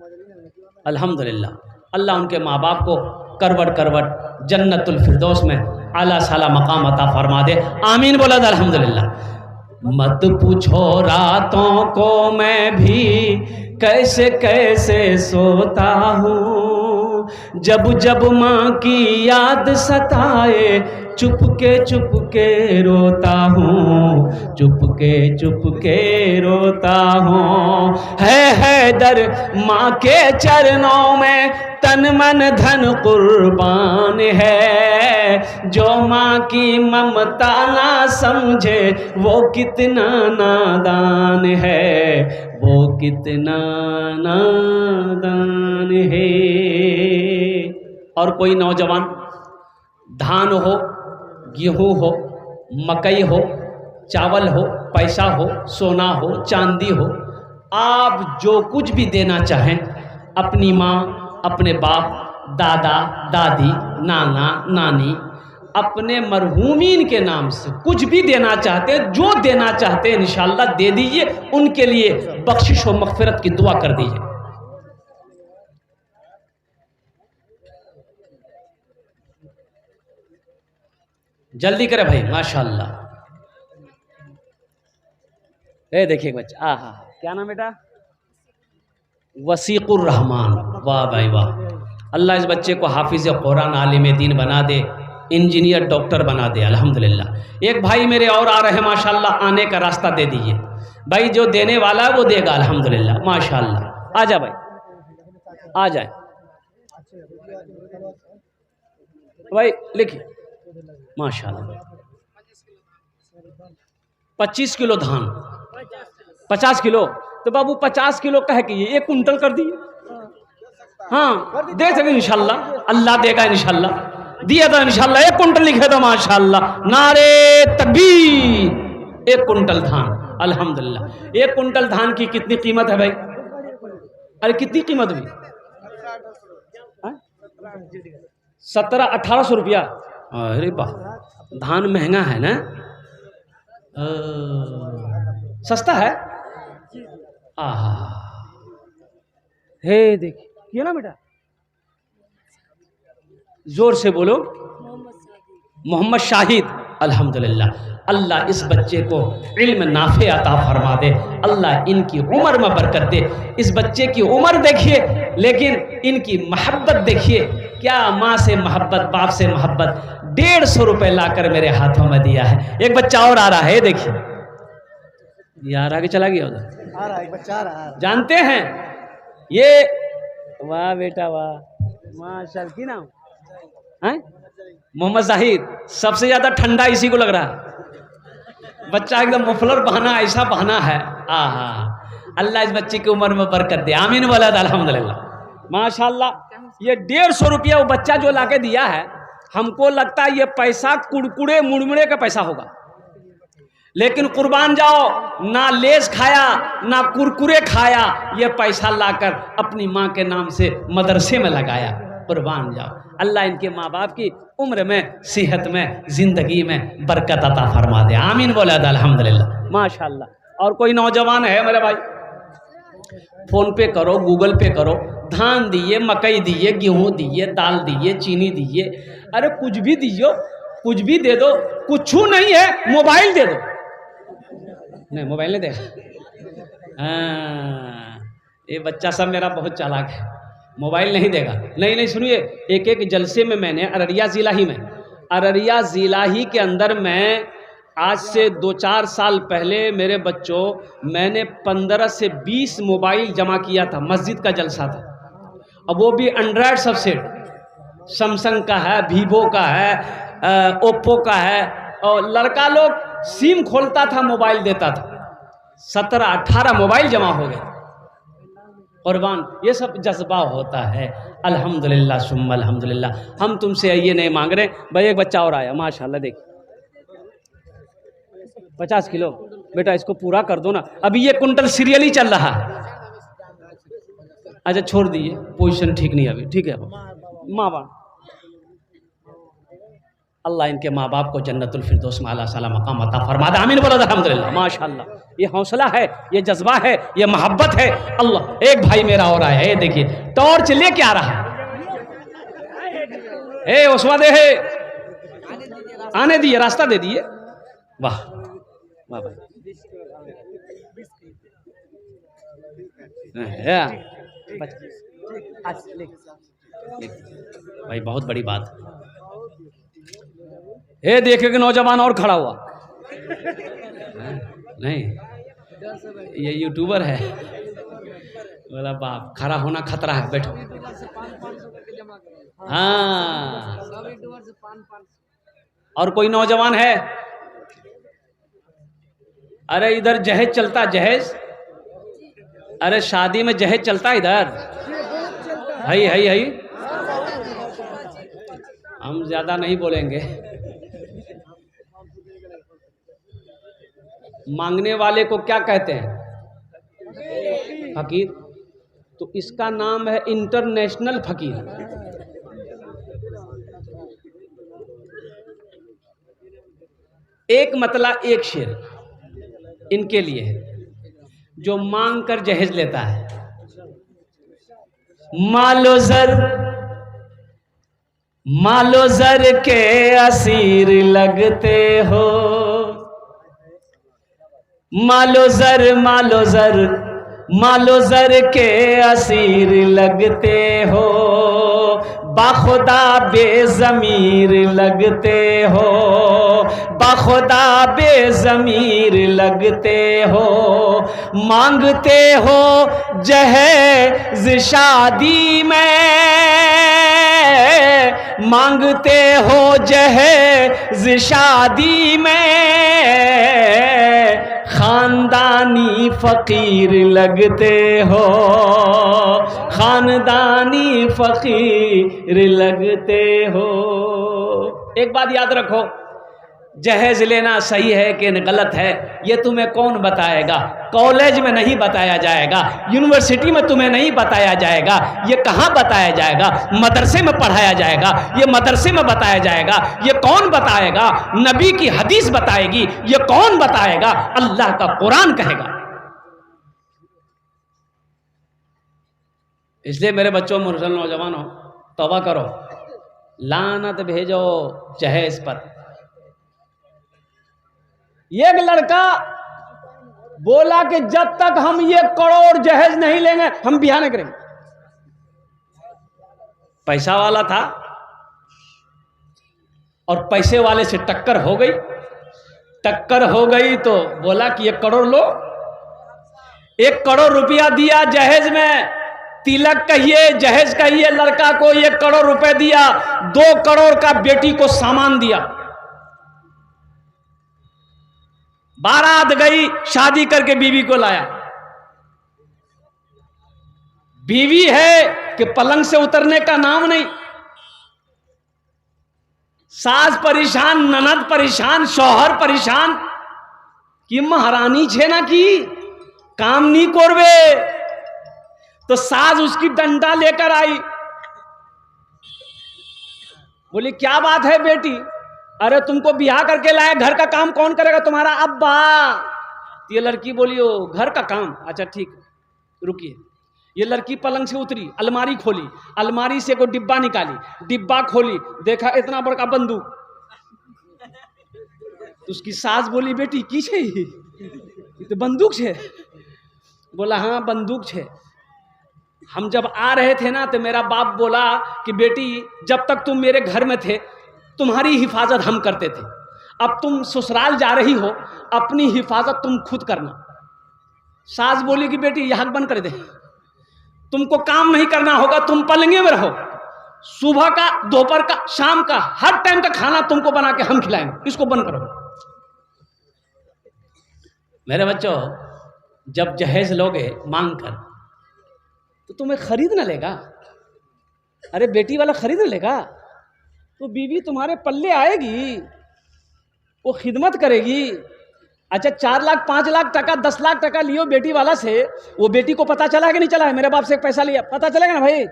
अल्हम्दुलिल्लाह। अल्लाह उनके माँ बाप को करवट करवट जन्नतुल फिरदौस में आला साला मकाम अता फरमा दे, आमीन बोला था अल्हम्दुलिल्लाह। मत पूछो रातों को मैं भी कैसे कैसे सोता हूँ, जब जब माँ की याद सताए चुपके रोता हूँ, चुपके रोता हूँ। है दर माँ के चरणों में तन मन धन कुर्बान है, जो माँ की ममता ना समझे वो कितना नादान है, वो कितना नादान है। और कोई नौजवान धान हो, गेहूं हो, मकई हो, चावल हो, पैसा हो, सोना हो, चांदी हो, आप जो कुछ भी देना चाहें अपनी माँ, अपने बाप, दादा, दादी, नाना, नानी, अपने मरहूमीन के नाम से कुछ भी देना चाहते हैं, जो देना चाहते हैं इंशाअल्लाह दे दीजिए, उनके लिए बख्शिश और मग़फ़िरत की दुआ कर दीजिए। जल्दी करे भाई, माशाअल्लाह। ए देखिए बच्चा, आहा, क्या नाम बेटा? वसीकुर रहमान। वाह भाई वाह, अल्लाह इस बच्चे को हाफिज़ कुरान, आलिम दीन बना दे, इंजीनियर, डॉक्टर बना दे, अल्हम्दुलिल्लाह। एक भाई मेरे और आ रहे हैं माशाअल्लाह, आने का रास्ता दे दीजिए भाई, जो देने वाला है वो देगा, अल्हम्दुलिल्लाह, माशाअल्लाह। आ जा भाई, आ जाए भाई, लिखिए माशाअल्लाह। 25 किलो धान, 50 किलो, तो बाबू 50 किलो कह के 1 कुंटल कर दिए। हाँ दे सके इंशाल्लाह, अल्लाह देगा इंशाल्लाह, दिया था इंशाल्लाह। 1 कुंटल लिखे तो माशाल्लाह, नारे तकबीर। 1 कुंटल धान, अल्हम्दुलिल्लाह। 1 कुंटल धान की कितनी कीमत है भाई? अरे कितनी कीमत हुई? 1700-1800 रुपया। अरे वाह, धान महंगा है ना? सस्ता है? आहा, हे देखिए ना बेटा, जोर से बोलो। मोहम्मद शाहिद, अल्हम्दुलिल्लाह। अल्लाह इस बच्चे को इल्म नाफे अता फरमा दे, अल्लाह इनकी उम्र में बरकत दे। इस बच्चे की उम्र देखिए, लेकिन इनकी मोहब्बत देखिए, क्या माँ से मोहब्बत, बाप से मोहब्बत। 150 रुपये लाकर मेरे हाथों में दिया है। एक बच्चा और आ रहा है, देखिए यार, आगे चला गया उधर, आ रहा है बच्चा, आ रहा है। जानते हैं ये, वाह बेटा वाह, माशाअल्लाह, की नाम है? मोहम्मद जाहिद। सबसे ज्यादा ठंडा इसी को लग रहा है, बच्चा एकदम मुफलर बहाना, ऐसा बहाना है। आहा, अल्लाह इस बच्चे की उम्र में बरकत दे, आमीन बोला था, अल्हम्दुलिल्लाह, माशाअल्लाह। ये 150 रुपया वो बच्चा जो लाके दिया है, हमको लगता है ये पैसा कुड़कुड़े मुड़मुड़े का पैसा होगा, लेकिन कुर्बान जाओ, ना लेस खाया ना कुरकुरे खाया, ये पैसा लाकर अपनी माँ के नाम से मदरसे में लगाया। कुर्बान जाओ, अल्लाह इनके माँ बाप की उम्र में, सेहत में, जिंदगी में बरकत अता फरमा दे, आमीन बोला था, अल्हम्दुलिल्लाह, माशाअल्लाह। और कोई नौजवान है मेरे भाई, फोन पे करो, गूगल पे करो, धान दिए, मकई दिए, गेहूं दिए, दाल दिए, चीनी दिए, अरे कुछ भी दियो, कुछ भी दे दो, कुछ नहीं है, मोबाइल दे दो। नहीं, मोबाइल नहीं देगा। हाँ, ये बच्चा सब मेरा बहुत चालाक है, मोबाइल नहीं देगा। नहीं सुनिए, एक जलसे में मैंने अररिया ज़िला ही के अंदर मैं आज से 2-4 साल पहले मेरे बच्चों, मैंने 15 से 20 मोबाइल जमा किया था, मस्जिद का जलसा था। अब वो भी एंड्रॉयड सबसेट, सैमसंग का है, वीवो का है, ओप्पो का है, और लड़का लोग सिम खोलता था, मोबाइल देता था। 17-18 मोबाइल जमा हो गए। कुर्बान, ये सब जज्बा होता है। अल्हम्दुलिल्लाह सुम्मा अल्हम्दुलिल्लाह। हम तुमसे ये नहीं मांग रहे भाई। एक बच्चा और आया माशाल्लाह, देखिए 50 किलो, बेटा इसको पूरा कर दो ना, अभी ये कुंटल सीरियल ही चल रहा है। अच्छा छोड़ दीजिए, पोजीशन ठीक नहीं अभी, ठीक है। माँ बाप, अल्लाह इनके माँ बाप को जन्नतुल फिरदौस में आला साला मकाम अता फरमा दे, आमीन बोला अल्हम्दुलिल्लाह, माशाल्लाह। ये हौसला है, ये जज्बा है, ये मोहब्बत है। अल्लाह, एक भाई मेरा और आया है, देखिए टॉर्च लेके आ रहा है। उस्मा दे है, आने दिए, रास्ता दे दिए। वाह वाह भाई, भाई बहुत बड़ी बात। ये देखे कि नौजवान और खड़ा हुआ नहीं, ये यूट्यूबर है। बोला बाप, खड़ा होना खतरा है, बैठो। हाँ, और कोई नौजवान है? अरे इधर जहेज चलता, जहेज। अरे शादी में जहेज चलता इधर। हई हम ज्यादा नहीं बोलेंगे। मांगने वाले को क्या कहते हैं? फकीर। तो इसका नाम है इंटरनेशनल फकीर। एक मतला एक शेर इनके लिए है, जो मांग कर जहेज लेता है। मालो जर के असीर लगते हो, मालो जर के असीर लगते हो, बाखुदा बेज़मीर लगते हो, बाखुदा बेज़मीर लगते हो। मांगते हो जहेज शादी में, मांगते हो जहेज शादी में, खानदानी फकीर लगते हो, खानदानी फकीर लगते हो। एक बात याद रखो, जहेज लेना सही है कि गलत है ये तुम्हें कौन बताएगा? कॉलेज में नहीं बताया जाएगा, यूनिवर्सिटी में तुम्हें नहीं बताया जाएगा। ये कहाँ बताया जाएगा? मदरसे में पढ़ाया जाएगा, ये मदरसे में बताया जाएगा। ये कौन बताएगा? नबी की हदीस बताएगी। ये कौन बताएगा? अल्लाह का कुरान कहेगा। इसलिए मेरे बच्चों, मुसलमान नौजवानों, तौबा करो, लानत भेजो जहेज पर। एक लड़का बोला कि जब तक हम 1 करोड़ जहेज नहीं लेंगे हम ब्याह नहीं करेंगे। पैसा वाला था और पैसे वाले से टक्कर हो गई तो बोला कि 1 करोड़ लो। 1 करोड़ रुपया दिया जहेज में, तिलक कहिए जहेज कहिए, लड़का को 1 करोड़ रुपए दिया। 2 करोड़ का बेटी को सामान दिया। बारात गई, शादी करके बीवी को लाया। बीवी है कि पलंग से उतरने का नाम नहीं। सास परेशान, ननद परेशान, शौहर परेशान कि महारानी छे ना की काम नहीं करवे। तो सास उसकी डंडा लेकर आई, बोली क्या बात है बेटी? अरे तुमको ब्याह करके लाए, घर का काम कौन करेगा? तुम्हारा अब्बा। ये लड़की बोली ओ घर का काम, अच्छा ठीक रुकिए। ये लड़की पलंग से उतरी, अलमारी खोली, अलमारी से कोई डिब्बा निकाली, डिब्बा खोली, देखा इतना बड़ा बंदूक। उसकी सास बोली बेटी की छे तो बंदूक छे? बोला हाँ बंदूक छे। हम जब आ रहे थे ना तो मेरा बाप बोला कि बेटी जब तक तुम मेरे घर में थे तुम्हारी हिफाजत हम करते थे, अब तुम ससुराल जा रही हो अपनी हिफाजत तुम खुद करना। सास बोली कि बेटी यह बंद कर दे, तुमको काम नहीं करना होगा, तुम पलंगे में रहो। सुबह का, दोपहर का, शाम का, हर टाइम का खाना तुमको बना के हम खिलाएंगे, इसको बंद करो। मेरे बच्चों, जब जहेज लोगे मांग कर तो तुम्हें खरीद ना लेगा। अरे बेटी वाला खरीद ना लेगा तो बीवी तुम्हारे पल्ले आएगी, वो खिदमत करेगी। अच्छा 4 लाख 5 लाख टका 10 लाख टका लियो बेटी वाला से, वो बेटी को पता चला कि नहीं चला है मेरे बाप से पैसा लिया, पता चलेगा ना भाई।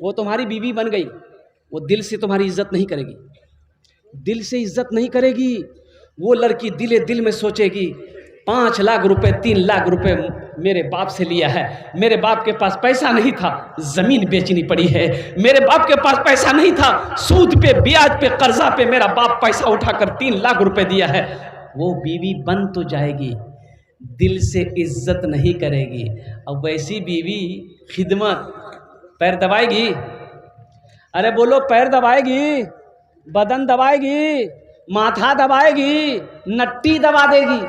वो तुम्हारी बीवी बन गई, वो दिल से तुम्हारी इज्जत नहीं करेगी, दिल से इज्जत नहीं करेगी। वो लड़की दिले दिल में सोचेगी 5 लाख रुपए 3 लाख रुपए मेरे बाप से लिया है, मेरे बाप के पास पैसा नहीं था, जमीन बेचनी पड़ी है, मेरे बाप के पास पैसा नहीं था, सूद पे ब्याज पे कर्जा पे मेरा बाप पैसा उठाकर 3 लाख रुपए दिया है। वो बीवी बन तो जाएगी, दिल से इज्जत नहीं करेगी। अब वैसी बीवी खिदमत, पैर दबाएगी, अरे बोलो, पैर दबाएगी, बदन दबाएगी, माथा दबाएगी, नट्टी दबा देगी,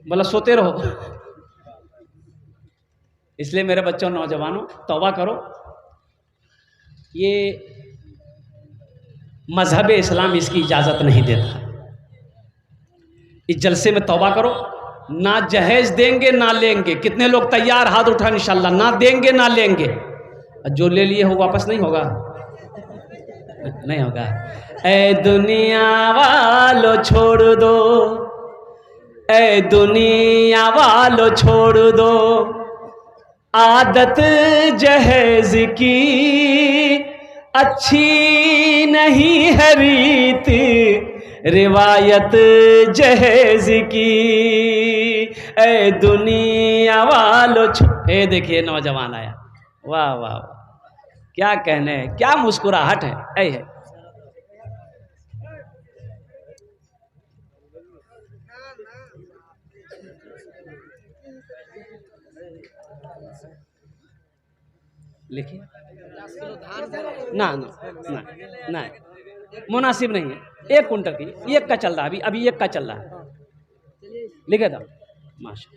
बोला सोते रहो। इसलिए मेरे बच्चों, नौजवानों, तौबा करो। ये मजहब इस्लाम इसकी इजाज़त नहीं देता। इस जलसे में तौबा करो। ना जहेज देंगे ना लेंगे। कितने लोग तैयार, हाथ उठा इंशाल्लाह। ना देंगे ना लेंगे। जो ले लिए हो वापस नहीं होगा, नहीं होगा। ए दुनिया वालों छोड़ दो, ए दुनिया वालों छोड़ दो, आदत जहेज की अच्छी नहीं है रीत, रिवायत जहेज की। ए दुनिया वालों ए देखिए नौजवान आया, वाह वाह वाह, क्या कहने, क्या मुस्कुराहट है। ऐ है लिखिए ना ना ना ना, मुनासिब नहीं है। 1 कुंटल की, 1 का चल रहा है अभी 1 का चल रहा है। लिखे था माशा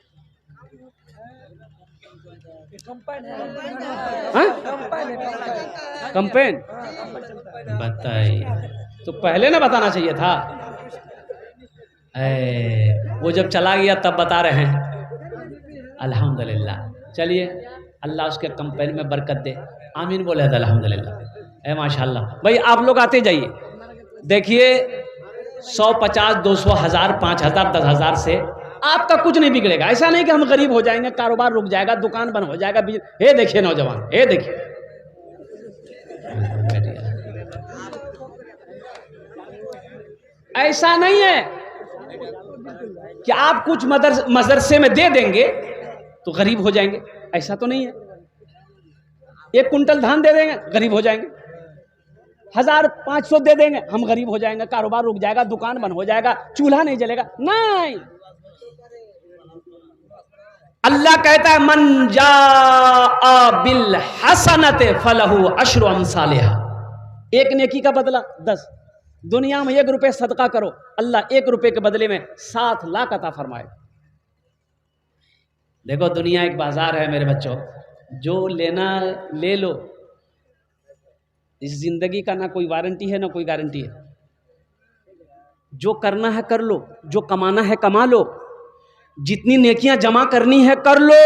कंपेन। बताइए, तो पहले ना बताना चाहिए था। वो जब चला गया तब बता रहे हैं। अल्हम्दुलिल्लाह। चलिए, अल्लाह उसके कंपेन में बरकत दे। आमीन बोले तो अल्हम्दुलिल्लाह। माशाल्लाह। भाई आप लोग आते जाइए, देखिए 100, 50, 200, 1000, 5000, 10,000 से आपका कुछ नहीं बिगड़ेगा। ऐसा नहीं कि हम गरीब हो जाएंगे, कारोबार रुक जाएगा, दुकान बंद हो जाएगा। ये देखिए नौजवान, ये देखिए, ऐसा नहीं है कि आप कुछ मदरसे में दे देंगे तो गरीब हो जाएंगे। ऐसा तो नहीं है। 1 कुंटल धान दे देंगे, गरीब हो जाएंगे। 1500 दे देंगे, हम गरीब हो जाएंगे, कारोबार रुक जाएगा, दुकान बंद हो जाएगा, चूल्हा नहीं जलेगा। नहीं, अल्लाह कहता है मन जाअ बिल हसनते फलहु अश्रु अमसालिहा। 1 नेकी का बदला 10। दुनिया में 1 रुपये सदका करो, अल्लाह 1 रुपये के बदले में 7 लाख अता फरमाए। देखो, दुनिया एक बाजार है मेरे बच्चों, जो लेना ले लो। इस जिंदगी का ना कोई वारंटी है ना कोई गारंटी है। जो करना है कर लो, जो कमाना है कमा लो, जितनी नेकियां जमा करनी है कर लो।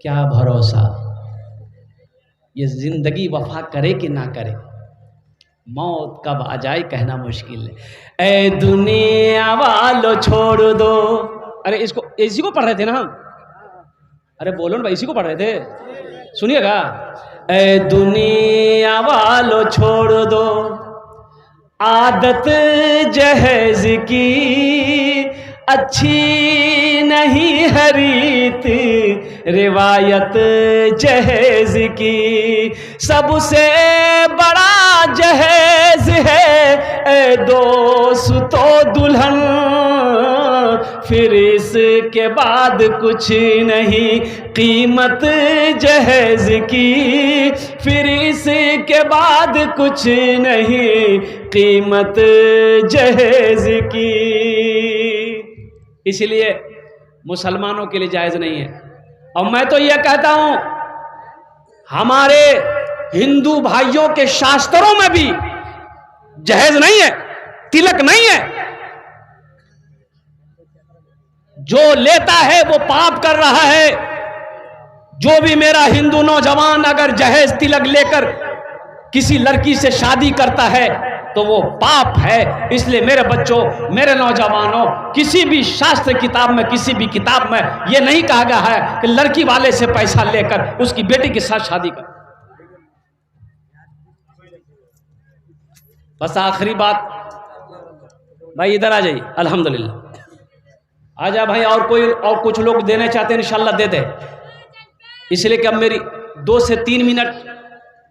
क्या भरोसा ये जिंदगी वफा करे कि ना करे, मौत कब आ जाए कहना मुश्किल है। ए दुनिया वालों छोड़ दो। अरे इसको, इसी को पढ़ रहे थे ना हम। अरे बोलो ना भाई, इसी को पढ़ रहे थे, सुनिएगा। ए दुनिया वालों छोड़ दो, आदत जहेज की अच्छी नहीं है रीत, रिवायत जहेज की। सबसे बड़ा जहेज है दोस्तों दुल्हन, फिर इसके बाद कुछ नहीं कीमत जहेज की, फिर इसके बाद कुछ नहीं कीमत जहेज की। इसलिए मुसलमानों के लिए जायज़ नहीं है। और मैं तो यह कहता हूं, हमारे हिंदू भाइयों के शास्त्रों में भी जहेज नहीं है, तिलक नहीं है। जो लेता है वो पाप कर रहा है। जो भी मेरा हिंदू नौजवान अगर जहेज तिलक लेकर किसी लड़की से शादी करता है तो वो पाप है। इसलिए मेरे बच्चों, मेरे नौजवानों, किसी भी शास्त्र किताब में, किसी भी किताब में ये नहीं कहा गया है कि लड़की वाले से पैसा लेकर उसकी बेटी के साथ शादी कर। बस आखिरी बात, भाई इधर आ जाइए। अल्हम्दुलिल्लाह, आजा भाई। और कोई और कुछ लोग देने चाहते हैं इंशाल्लाह दे दे। इसलिए कि अब मेरी 2 से 3 मिनट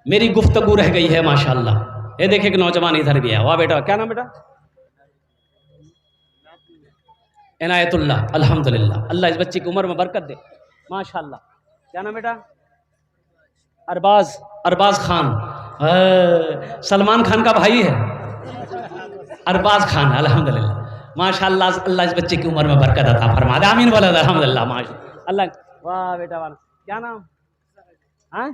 मेरी गुफ्तगू रह गई है माशाल्लाह। ये देखिए कि नौजवान इधर भी है। वाह बेटा, क्या नाम बेटा? इनायतुल्लाह, अल्हम्दुलिल्लाह। अल्लाह इस बच्चे की उम्र में बरकत दे, माशाल्लाह। क्या नाम बेटा? अरबाज, अरबाज खान। सलमान खान का भाई है अरबाज खान, अल्हम्दुलिल्लाह, माशाल्लाह। अल्लाह इस बच्चे की उम्र में बरकत अता फरमा दे, आमीन बोला, अल्हम्दुलिल्लाह, माशाल्लाह। अल्लाह, वाह बेटा वाह। क्या नाम? हाँ,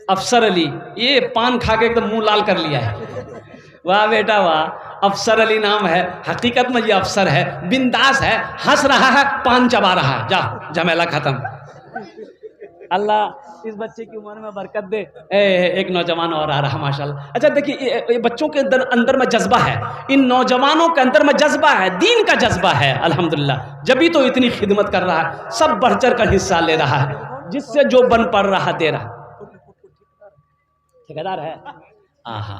अफसर अली। ये पान खा के एकदम मुंह लाल कर लिया है। वाह बेटा वाह, अफसर अली नाम है, हकीकत में ये अफसर है, बिंदास है, हंस रहा है, पान चबा रहा है। जा, झमेला खत्म। अल्लाह इस बच्चे की उम्र में बरकत दे। एक नौजवान और आ रहा माशाल्लाह। अच्छा देखिए, ये बच्चों के अंदर में जज्बा है, इन नौजवानों के अंदर में जज्बा है, दीन का जज्बा है, अल्हम्दुलिल्लाह। जब भी तो इतनी खिदमत कर रहा है, सब बढ़ चढ़ कर हिस्सा ले रहा है, जिससे जो बन पड़ रहा दे रहा। ठेकेदार है, आहा,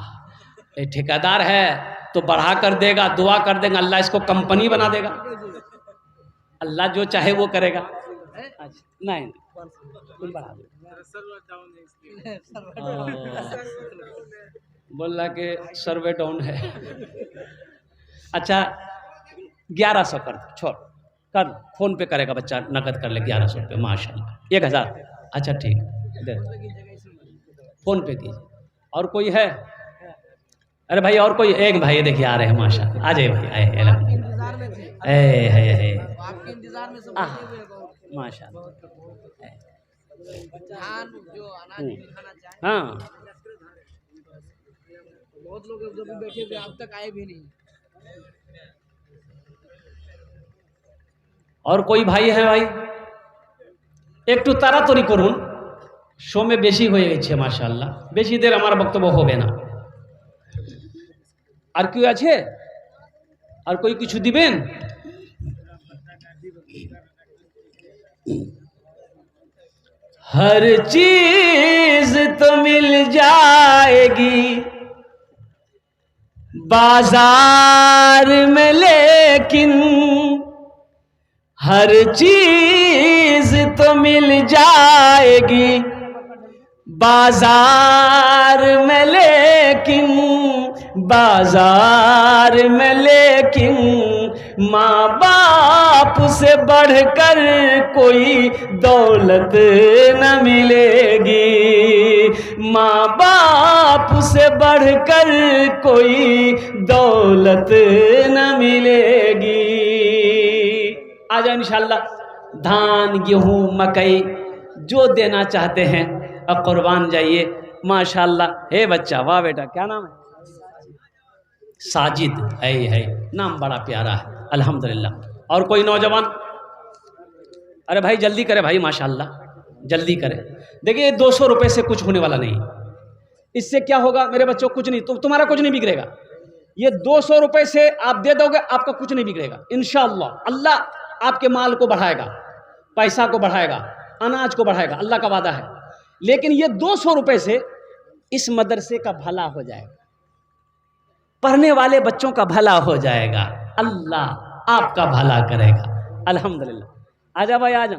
ये ठेकेदार है तो बढ़ा कर देगा, दुआ कर देगा, अल्लाह इसको कंपनी बना देगा। अल्लाह जो चाहे वो करेगा। अच्छा, नहीं तुम बढ़ा दो। बोल रहा कि सर्वे डाउन है। अच्छा 1100 कर, छोड़ कर, फोन पे करेगा बच्चा, नकद कर ले 1100 रुपये, माशाल्लाह। 1000, अच्छा ठीक, दे फोन पे कीजिए। और कोई है? अरे भाई और कोई? एक भाई देखिए आ रहे हैं, माशाल्लाह, आ जाइए भाई, आए माशाल्लाह। हाँ, बहुत लोग जब बैठे थे अब तक आए भी नहीं। और कोई भाई है भाई? একটু তাড়াতাড়ি করুন, সময় বেশি হয়ে গেছে মাশাআল্লাহ, বেশি দের আমার বক্তব্য হবে না। আর কেউ আছে? আর कोई কিছু দিবেন? हर चीज तो मिल जाएगी बाजार में, लेकिन हर चीज तो मिल जाएगी बाजार में, लेकिन बाजार में, लेकिन माँ बाप से बढ़कर कोई दौलत न मिलेगी, माँ बाप से बढ़कर कोई दौलत न मिलेगी। आ जाए इंशाल्लाह। धान, गेहूँ, मकई जो देना चाहते हैं अब कुर्बान जाइए, माशाल्लाह। हे बच्चा, वाह बेटा, क्या नाम है? साजिद है, नाम बड़ा प्यारा है, अल्हम्दुलिल्लाह। और कोई नौजवान? अरे भाई जल्दी करे भाई, माशाल्लाह, जल्दी करे। देखिए 200 रुपये से कुछ होने वाला नहीं, इससे क्या होगा मेरे बच्चों? कुछ नहीं, तुम्हारा कुछ नहीं बिगड़ेगा। ये 200 रुपये से आप दे दोगे, आपका कुछ नहीं बिगड़ेगा इंशाअल्लाह। अल्लाह आपके माल को बढ़ाएगा, पैसा को बढ़ाएगा, अनाज को बढ़ाएगा, अल्लाह का वादा है। लेकिन ये 200 रुपये से इस मदरसे का भला हो जाएगा, पढ़ने वाले बच्चों का भला हो जाएगा, अल्लाह आपका भला करेगा, अल्हम्दुलिल्लाह। आजा भाई, आजा।